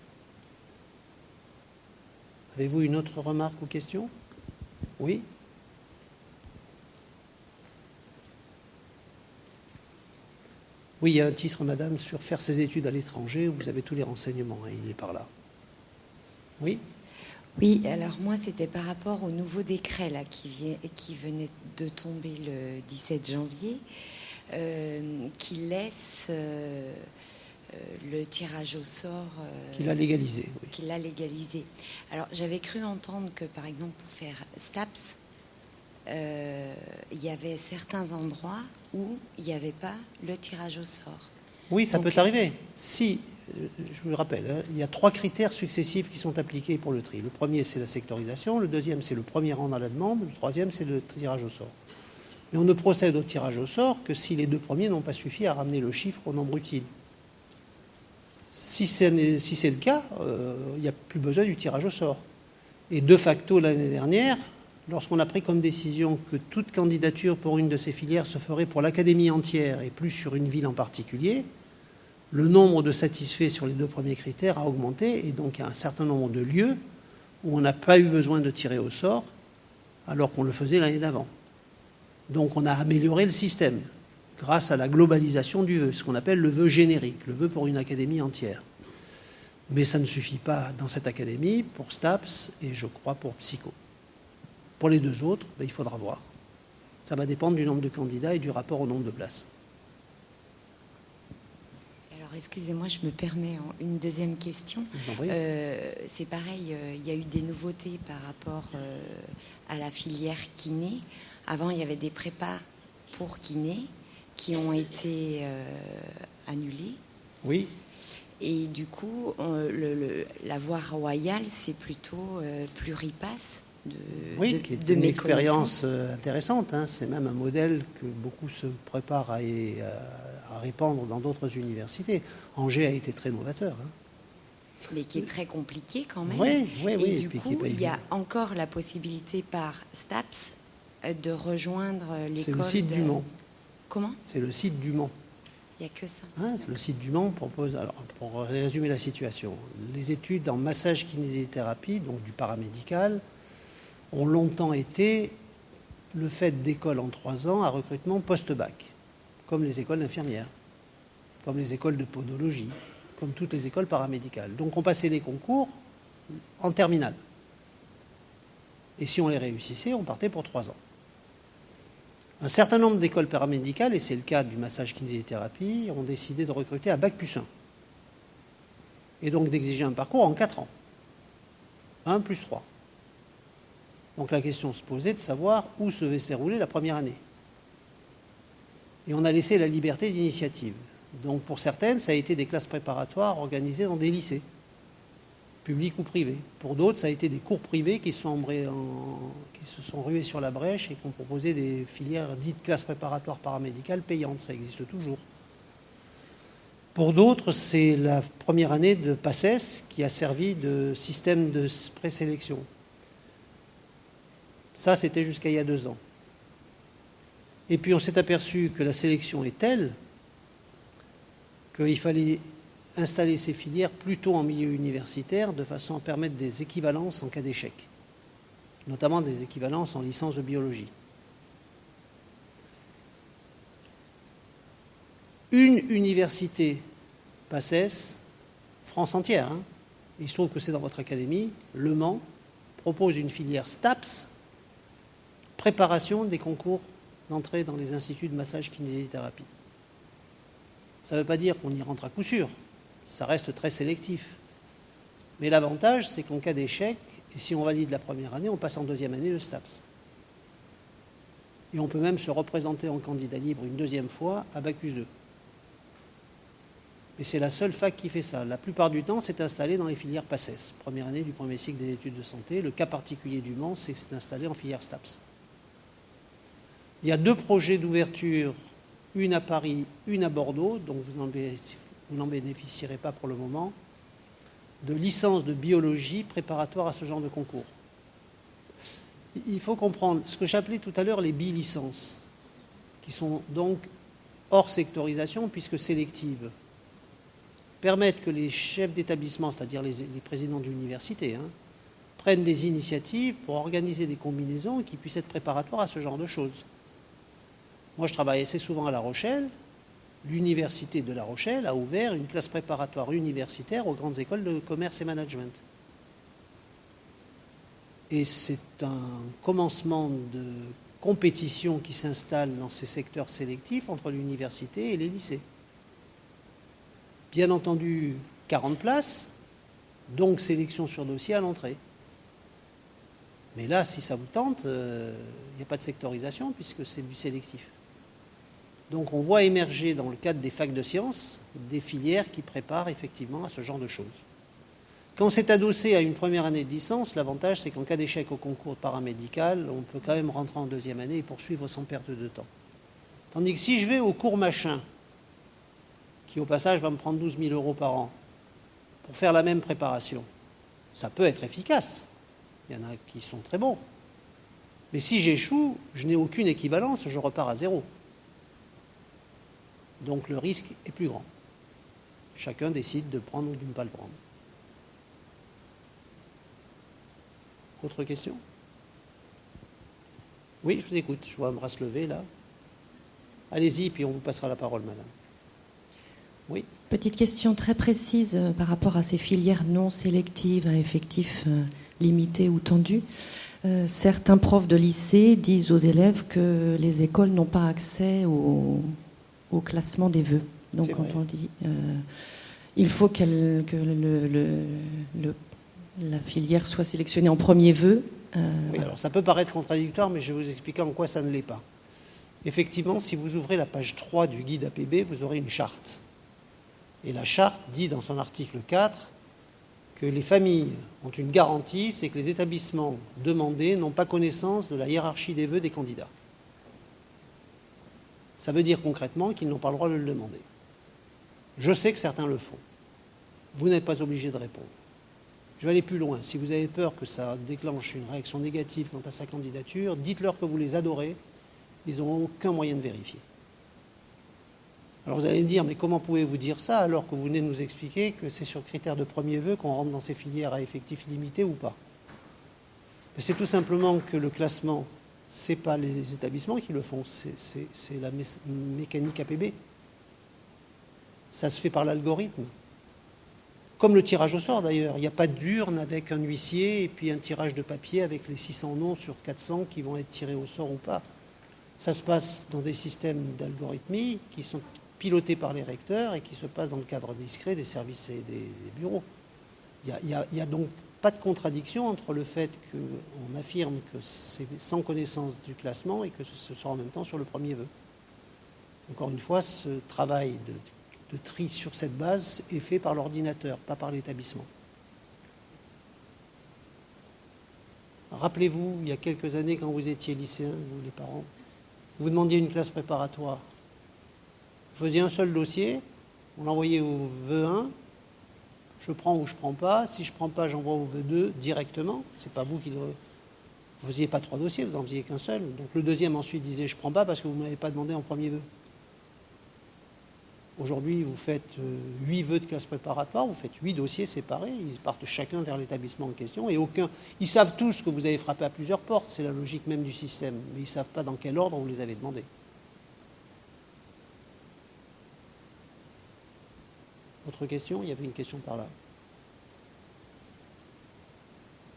B: Avez-vous une autre remarque ou question? Oui? Oui, il y a un titre, madame, sur faire ses études à l'étranger, où vous avez tous les renseignements, hein, il est par là. Oui?
D: Oui, alors moi, c'était par rapport au nouveau décret là, qui venait de tomber le 17 janvier, qui laisse le tirage au sort...
B: Qui l'a légalisé, oui.
D: Qui l'a légalisé. Alors, j'avais cru entendre que, par exemple, pour faire STAPS, il y avait certains endroits où il n'y avait pas le tirage au sort.
B: Oui, ça peut arriver. Si, je vous le rappelle, hein, il y a 3 critères successifs qui sont appliqués pour le tri. Le premier, c'est la sectorisation. Le deuxième, c'est le premier rang dans la demande. Le troisième, c'est le tirage au sort. Mais on ne procède au tirage au sort que si les 2 premiers n'ont pas suffi à ramener le chiffre au nombre utile. Si c'est le cas, il n'y a plus besoin du tirage au sort. Et de facto, l'année dernière, lorsqu'on a pris comme décision que toute candidature pour une de ces filières se ferait pour l'académie entière et plus sur une ville en particulier, le nombre de satisfaits sur les 2 premiers critères a augmenté, et donc il y a un certain nombre de lieux où on n'a pas eu besoin de tirer au sort alors qu'on le faisait l'année d'avant. Donc on a amélioré le système grâce à la globalisation du vœu, ce qu'on appelle le vœu générique, le vœu pour une académie entière. Mais ça ne suffit pas dans cette académie pour STAPS et je crois pour Psycho. Pour les 2 autres, il faudra voir. Ça va dépendre du nombre de candidats et du rapport au nombre de places.
D: Alors, excusez-moi, je me permets une deuxième question. C'est pareil, il y a eu des nouveautés par rapport à la filière kiné. Avant, il y avait des prépas pour kiné qui ont été annulés.
B: Oui.
D: Et du coup, la voie royale, c'est plutôt Pluripass
B: Oui, qui est une expérience intéressante. Hein. C'est même un modèle que beaucoup se préparent à répandre dans d'autres universités. Angers a été très novateur. Hein.
D: Mais qui est très compliqué quand même.
B: Oui.
D: Et du coup, il y a encore la possibilité par STAPS de rejoindre l'école.
B: C'est le site du Mans.
D: Comment ?
B: C'est le site du Mans.
D: Il n'y a que ça.
B: Hein, le site du Mans propose, alors pour résumer la situation, les études en massage kinésithérapie, donc du paramédical, ont longtemps été le fait d'écoles en 3 ans à recrutement post-bac, comme les écoles d'infirmières, comme les écoles de podologie, comme toutes les écoles paramédicales. Donc on passait les concours en terminale. Et si on les réussissait, on partait pour 3 ans. Un certain nombre d'écoles paramédicales, et c'est le cas du massage kinésithérapie, ont décidé de recruter à bac plus 1. Et donc d'exiger un parcours en 4 ans. 1 plus 3. Donc la question se posait de savoir où se dérouler la première année. Et on a laissé la liberté d'initiative. Donc pour certaines, ça a été des classes préparatoires organisées dans des lycées, publics ou privés. Pour d'autres, ça a été des cours privés qui se sont rués sur la brèche et qui ont proposé des filières dites classes préparatoires paramédicales payantes. Ça existe toujours. Pour d'autres, c'est la première année de PACES qui a servi de système de présélection. Ça, c'était jusqu'à il y a 2 ans. Et puis on s'est aperçu que la sélection est telle qu'il fallait installer ces filières plutôt en milieu universitaire de façon à permettre des équivalences en cas d'échec, notamment des équivalences en licence de biologie. Une université PACES, France entière, hein, il se trouve que c'est dans votre académie, Le Mans, propose une filière STAPS, préparation des concours d'entrée dans les instituts de massage kinésithérapie. Ça ne veut pas dire qu'on y rentre à coup sûr, ça reste très sélectif. Mais l'avantage, c'est qu'en cas d'échec, et si on valide la première année, on passe en 2e année le STAPS. Et on peut même se représenter en candidat libre une 2e fois à bac plus 2. Mais c'est la seule fac qui fait ça. La plupart du temps, c'est installé dans les filières PACES, première année du premier cycle des études de santé. Le cas particulier du Mans, c'est que c'est installé en filière STAPS. Il y a 2 projets d'ouverture, une à Paris, une à Bordeaux, donc vous n'en bénéficierez pas pour le moment, de licence de biologie préparatoire à ce genre de concours. Il faut comprendre ce que j'appelais tout à l'heure les bilicences, qui sont donc hors sectorisation puisque sélectives, permettent que les chefs d'établissement, c'est-à-dire les présidents d'université, prennent des initiatives pour organiser des combinaisons qui puissent être préparatoires à ce genre de choses. Moi, je travaille assez souvent à La Rochelle. L'université de La Rochelle a ouvert une classe préparatoire universitaire aux grandes écoles de commerce et management. Et c'est un commencement de compétition qui s'installe dans ces secteurs sélectifs entre l'université et les lycées. Bien entendu, 40 places, donc sélection sur dossier à l'entrée. Mais là, si ça vous tente, il n'y a pas de sectorisation puisque c'est du sélectif. Donc on voit émerger dans le cadre des facs de sciences des filières qui préparent effectivement à ce genre de choses. Quand c'est adossé à une première année de licence, l'avantage c'est qu'en cas d'échec au concours paramédical, on peut quand même rentrer en 2e année et poursuivre sans perte de temps. Tandis que si je vais au cours machin, qui au passage va me prendre 12 000 € par an, pour faire la même préparation, ça peut être efficace. Il y en a qui sont très bons. Mais si j'échoue, je n'ai aucune équivalence, je repars à 0. Donc le risque est plus grand. Chacun décide de prendre ou de ne pas le prendre. Autre question ? Oui, je vous écoute. Je vois un bras se lever là. Allez-y, puis on vous passera la parole, madame. Oui.
E: Petite question très précise par rapport à ces filières non sélectives à effectifs limités ou tendus. Certains profs de lycée disent aux élèves que les écoles n'ont pas accès au classement des vœux. Donc quand on dit il faut que la filière soit sélectionnée en premier vœu.
B: Oui, alors ça peut paraître contradictoire, mais je vais vous expliquer en quoi ça ne l'est pas. Effectivement, si vous ouvrez la page 3 du guide APB, vous aurez une charte. Et la charte dit dans son article 4 que les familles ont une garantie, c'est que les établissements demandés n'ont pas connaissance de la hiérarchie des vœux des candidats. Ça veut dire concrètement qu'ils n'ont pas le droit de le demander. Je sais que certains le font. Vous n'êtes pas obligé de répondre. Je vais aller plus loin. Si vous avez peur que ça déclenche une réaction négative quant à sa candidature, dites-leur que vous les adorez. Ils n'auront aucun moyen de vérifier. Alors vous allez me dire, mais comment pouvez-vous dire ça alors que vous venez de nous expliquer que c'est sur critère de premier vœu qu'on rentre dans ces filières à effectif limité ou pas? C'est tout simplement que le classement, ce n'est pas les établissements qui le font, c'est la mécanique APB. Ça se fait par l'algorithme. Comme le tirage au sort d'ailleurs. Il n'y a pas d'urne avec un huissier et puis un tirage de papier avec les 600 noms sur 400 qui vont être tirés au sort ou pas. Ça se passe dans des systèmes d'algorithmie qui sont pilotés par les recteurs et qui se passent dans le cadre discret des services et des bureaux. Il n'y a donc pas de contradiction entre le fait qu'on affirme que c'est sans connaissance du classement et que ce sera en même temps sur le premier vœu. Encore une fois, ce travail de tri sur cette base est fait par l'ordinateur, pas par l'établissement. Rappelez-vous, il y a quelques années, quand vous étiez lycéen, vous les parents, vous demandiez une classe préparatoire. Vous faisiez un seul dossier, on l'envoyait au vœu 1, je prends ou je ne prends pas. Si je ne prends pas, j'envoie au vœu 2 directement. C'est pas vous qui le... Vous ne faisiez pas 3 dossiers, vous n'en faisiez qu'un seul. Donc le deuxième ensuite disait je ne prends pas parce que vous ne m'avez pas demandé en premier vœu. Aujourd'hui, vous faites 8 vœux de classe préparatoire, vous faites 8 dossiers séparés, ils partent chacun vers l'établissement en question, et ils savent tous que vous avez frappé à plusieurs portes, c'est la logique même du système, mais ils ne savent pas dans quel ordre vous les avez demandés. Autre question? Il y avait une question par là.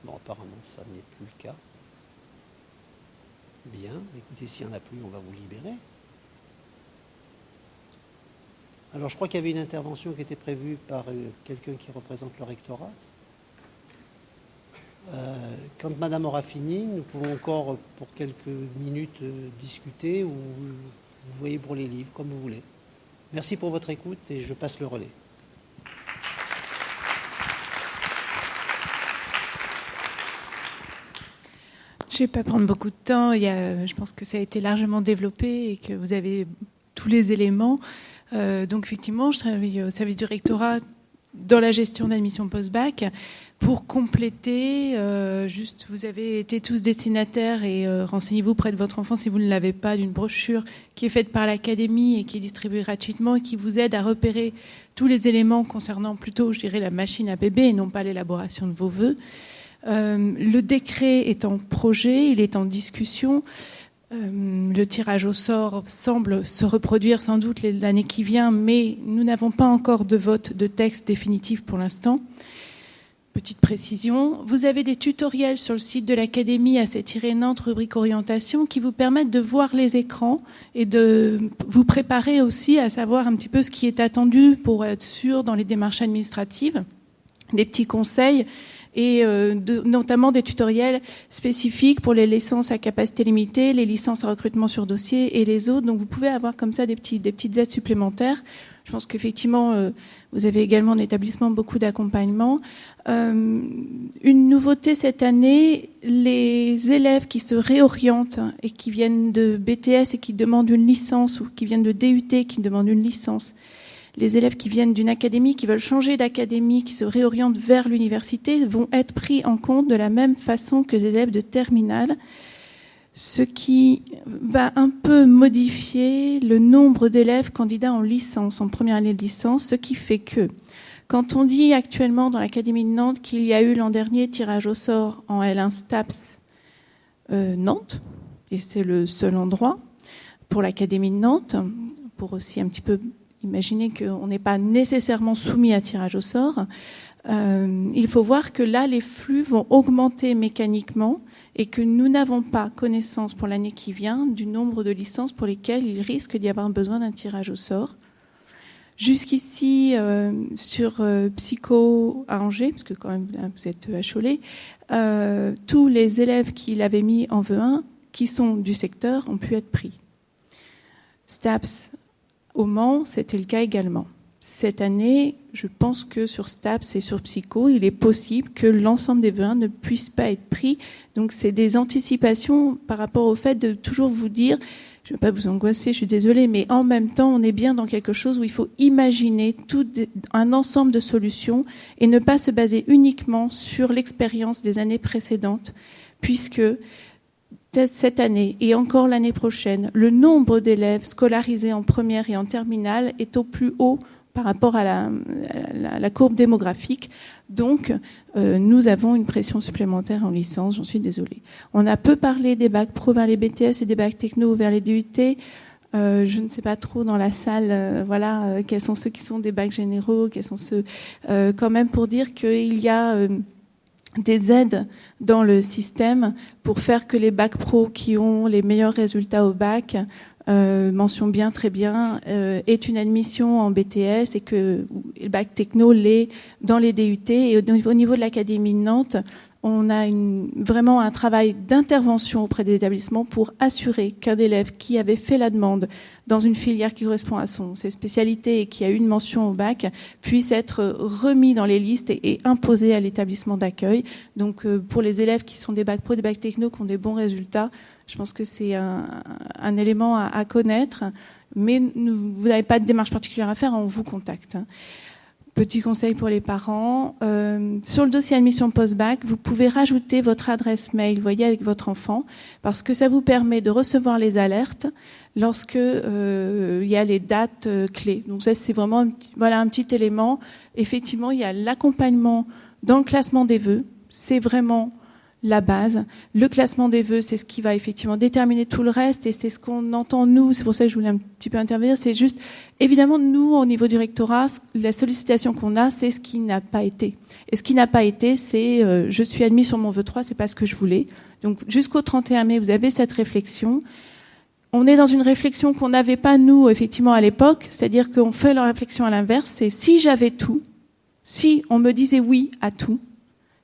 B: Bon, apparemment, ça n'est plus le cas. Bien, écoutez, s'il n'y en a plus, on va vous libérer. Alors, je crois qu'il y avait une intervention qui était prévue par quelqu'un qui représente le rectorat. Quand Madame aura fini, nous pouvons encore, pour quelques minutes, discuter ou vous voyez pour les livres, comme vous voulez. Merci pour votre écoute et je passe le relais.
F: Je ne vais pas prendre beaucoup de temps. Je pense que ça a été largement développé et que vous avez tous les éléments. Donc effectivement, je travaille au service du rectorat dans la gestion d'admission post-bac. Pour compléter, juste, vous avez été tous destinataires et renseignez-vous près de votre enfant si vous ne l'avez pas, d'une brochure qui est faite par l'académie et qui est distribuée gratuitement et qui vous aide à repérer tous les éléments concernant plutôt, je dirais, la machine APB et non pas l'élaboration de vos vœux. Le décret est en projet, il est en discussion. Le tirage au sort semble se reproduire sans doute l'année qui vient, mais nous n'avons pas encore de vote de texte définitif pour l'instant. Petite précision, vous avez des tutoriels sur le site de l'Académie AC-Nantes, rubrique orientation, qui vous permettent de voir les écrans et de vous préparer aussi à savoir un petit peu ce qui est attendu pour être sûr dans les démarches administratives. Des petits conseils et notamment des tutoriels spécifiques pour les licences à capacité limitée, les licences à recrutement sur dossier et les autres. Donc vous pouvez avoir comme ça des petites aides supplémentaires. Je pense qu'effectivement, vous avez également en établissement beaucoup d'accompagnement. Une nouveauté cette année, les élèves qui se réorientent et qui viennent de BTS et qui demandent une licence ou qui viennent de DUT qui demandent une licence, les élèves qui viennent d'une académie, qui veulent changer d'académie, qui se réorientent vers l'université, vont être pris en compte de la même façon que les élèves de terminale, ce qui va un peu modifier le nombre d'élèves candidats en licence, en première année de licence, ce qui fait que quand on dit actuellement dans l'Académie de Nantes qu'il y a eu l'an dernier tirage au sort en L1 STAPS Nantes, et c'est le seul endroit pour l'Académie de Nantes, pour aussi un petit peu imaginer qu'on n'est pas nécessairement soumis à tirage au sort, il faut voir que là, les flux vont augmenter mécaniquement et que nous n'avons pas connaissance pour l'année qui vient du nombre de licences pour lesquelles il risque d'y avoir besoin d'un tirage au sort. Jusqu'ici, sur Psycho à Angers, parce que quand même là, vous êtes à Cholet, tous les élèves qui l'avaient mis en vœu 1, qui sont du secteur, ont pu être pris. STAPS au Mans, c'était le cas également. cette année, je pense que sur STAPS et sur Psycho, il est possible que l'ensemble des vœux ne puissent pas être pris. Donc, c'est des anticipations par rapport au fait de toujours vous dire, je ne veux pas vous angoisser, je suis désolée, mais en même temps, on est bien dans quelque chose où il faut imaginer un ensemble de solutions et ne pas se baser uniquement sur l'expérience des années précédentes, puisque cette année et encore l'année prochaine, le nombre d'élèves scolarisés en première et en terminale est au plus haut par rapport à la courbe démographique. Donc, nous avons une pression supplémentaire en licence, j'en suis désolée. On a peu parlé des bacs pro vers les BTS et des bacs techno vers les DUT. Je ne sais pas trop dans la salle, quels sont ceux qui sont des bacs généraux, quels sont ceux, quand même pour dire qu'il y a des aides dans le système pour faire que les bacs pro qui ont les meilleurs résultats au bac, mention bien, très bien, est une admission en BTS et que le bac techno l'est dans les DUT. Et au niveau de l'Académie de Nantes, on a vraiment un travail d'intervention auprès des établissements pour assurer qu'un élève qui avait fait la demande dans une filière qui correspond à ses spécialités et qui a eu une mention au bac puisse être remis dans les listes et imposé à l'établissement d'accueil. Donc pour les élèves qui sont des bacs pro, des bacs techno, qui ont des bons résultats, je pense que c'est un élément à connaître, mais vous n'avez pas de démarche particulière à faire, on vous contacte. Petit conseil pour les parents, sur le dossier admission post-bac, vous pouvez rajouter votre adresse mail, voyez, avec votre enfant, parce que ça vous permet de recevoir les alertes lorsque il y a les dates clés. Donc ça, c'est vraiment un petit élément. Effectivement, il y a l'accompagnement dans le classement des vœux, c'est vraiment la base. Le classement des vœux, c'est ce qui va effectivement déterminer tout le reste et c'est ce qu'on entend nous, c'est pour ça que je voulais un petit peu intervenir, c'est juste, évidemment, nous, au niveau du rectorat, la sollicitation qu'on a, c'est ce qui n'a pas été. Et ce qui n'a pas été, c'est je suis admis sur mon vœu 3, c'est pas ce que je voulais. Donc jusqu'au 31 mai, vous avez cette réflexion. On est dans une réflexion qu'on n'avait pas, nous, effectivement, à l'époque, c'est-à-dire qu'on fait la réflexion à l'inverse, c'est si j'avais tout, si on me disait oui à tout,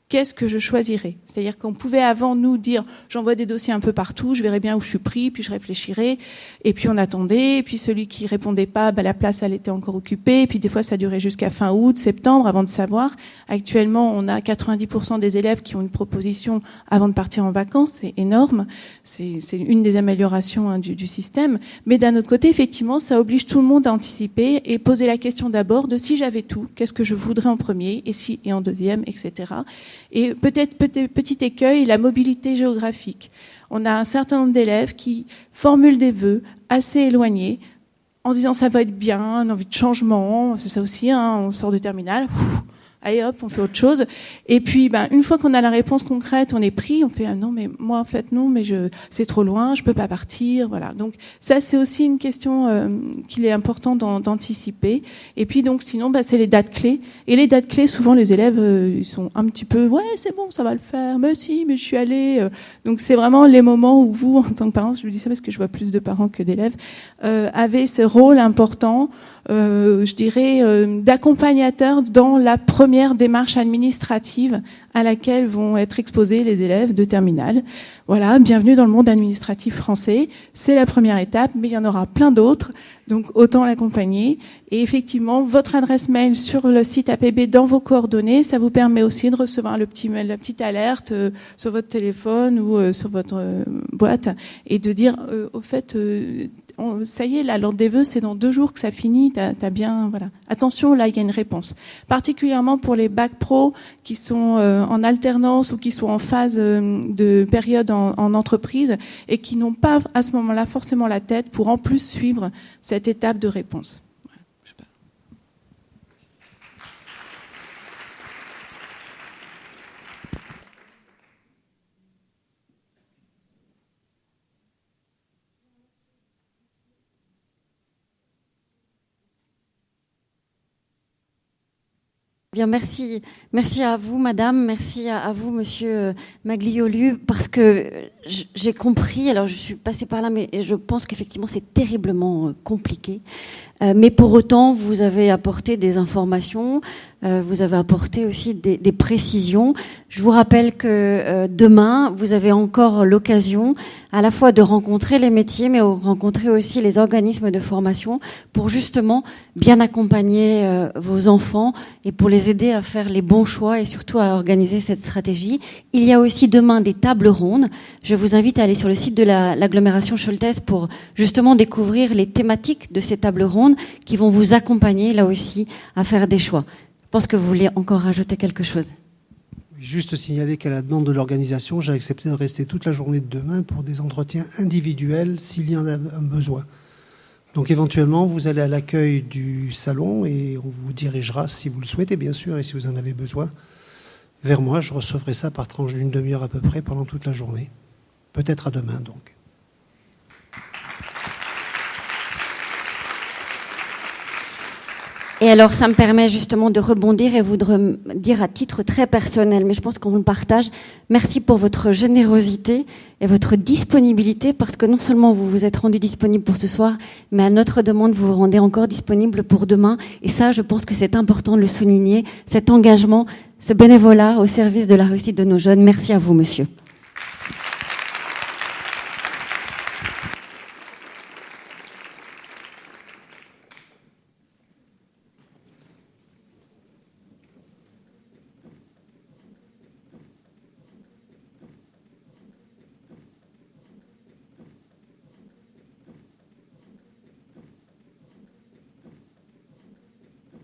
F: qu'est-ce que je choisirais? C'est-à-dire qu'on pouvait avant nous dire j'envoie des dossiers un peu partout, je verrai bien où je suis pris, puis je réfléchirai, et puis on attendait, et puis celui qui répondait pas, la place elle était encore occupée, et puis des fois ça durait jusqu'à fin août, septembre avant de savoir. Actuellement, on a 90% des élèves qui ont une proposition avant de partir en vacances, c'est énorme, c'est une des améliorations du système. Mais d'un autre côté, effectivement, ça oblige tout le monde à anticiper et poser la question d'abord de si j'avais tout, qu'est-ce que je voudrais en premier et en deuxième, etc. Et peut-être petit écueil, la mobilité géographique. On a un certain nombre d'élèves qui formulent des vœux assez éloignés en se disant ça va être bien, une envie de changement, c'est ça aussi, on sort de terminale, allez hop, on fait autre chose. Et puis, une fois qu'on a la réponse concrète, on est pris, on fait non, mais moi en fait non, mais c'est trop loin, je peux pas partir, voilà. Donc ça, c'est aussi une question qu'il est important d'anticiper. Et puis donc, sinon, c'est les dates clés. Et les dates clés, souvent les élèves, ils sont un petit peu, ouais, c'est bon, ça va le faire, mais si, mais je suis allée. Donc c'est vraiment les moments où vous, en tant que parents, je vous dis ça parce que je vois plus de parents que d'élèves, avez ce rôle important. Je dirais, d'accompagnateur dans la première démarche administrative à laquelle vont être exposés les élèves de terminale. Voilà, bienvenue dans le monde administratif français. C'est la première étape, mais il y en aura plein d'autres, donc autant l'accompagner. Et effectivement, votre adresse mail sur le site APB dans vos coordonnées, ça vous permet aussi de recevoir la petite alerte sur votre téléphone ou sur votre boîte et de dire, au fait, ça y est, la l'ordre des vœux, c'est dans 2 jours que ça finit, t'as bien, voilà. Attention, là, il y a une réponse. Particulièrement pour les bacs pro qui sont en alternance ou qui sont en phase de période en entreprise et qui n'ont pas à ce moment-là forcément la tête pour en plus suivre cette étape de réponse. Voilà. Je sais pas.
G: Bien, merci à vous, madame, merci à vous, monsieur Magliolu, parce que j'ai compris, alors je suis passée par là, mais je pense qu'effectivement c'est terriblement compliqué. Mais pour autant, vous avez apporté des informations Vous avez apporté aussi des précisions. Je vous rappelle que demain, vous avez encore l'occasion à la fois de rencontrer les métiers, mais de rencontrer aussi les organismes de formation pour justement bien accompagner vos enfants et pour les aider à faire les bons choix et surtout à organiser cette stratégie. Il y a aussi demain des tables rondes. Je vous invite à aller sur le site de l'agglomération Choltez pour justement découvrir les thématiques de ces tables rondes qui vont vous accompagner là aussi à faire des choix. Je pense que vous voulez encore rajouter quelque chose.
B: Juste signaler qu'à la demande de l'organisation, j'ai accepté de rester toute la journée de demain pour des entretiens individuels s'il y en a un besoin. Donc éventuellement, vous allez à l'accueil du salon et on vous dirigera, si vous le souhaitez bien sûr, et si vous en avez besoin, vers moi. Je recevrai ça par tranche d'une demi-heure à peu près pendant toute la journée. Peut-être à demain donc.
G: Et alors, ça me permet justement de rebondir et vous de dire à titre très personnel, mais je pense qu'on le partage. Merci pour votre générosité et votre disponibilité, parce que non seulement vous vous êtes rendu disponible pour ce soir, mais à notre demande, vous vous rendez encore disponible pour demain. Et ça, je pense que c'est important de le souligner, cet engagement, ce bénévolat au service de la réussite de nos jeunes. Merci à vous, monsieur.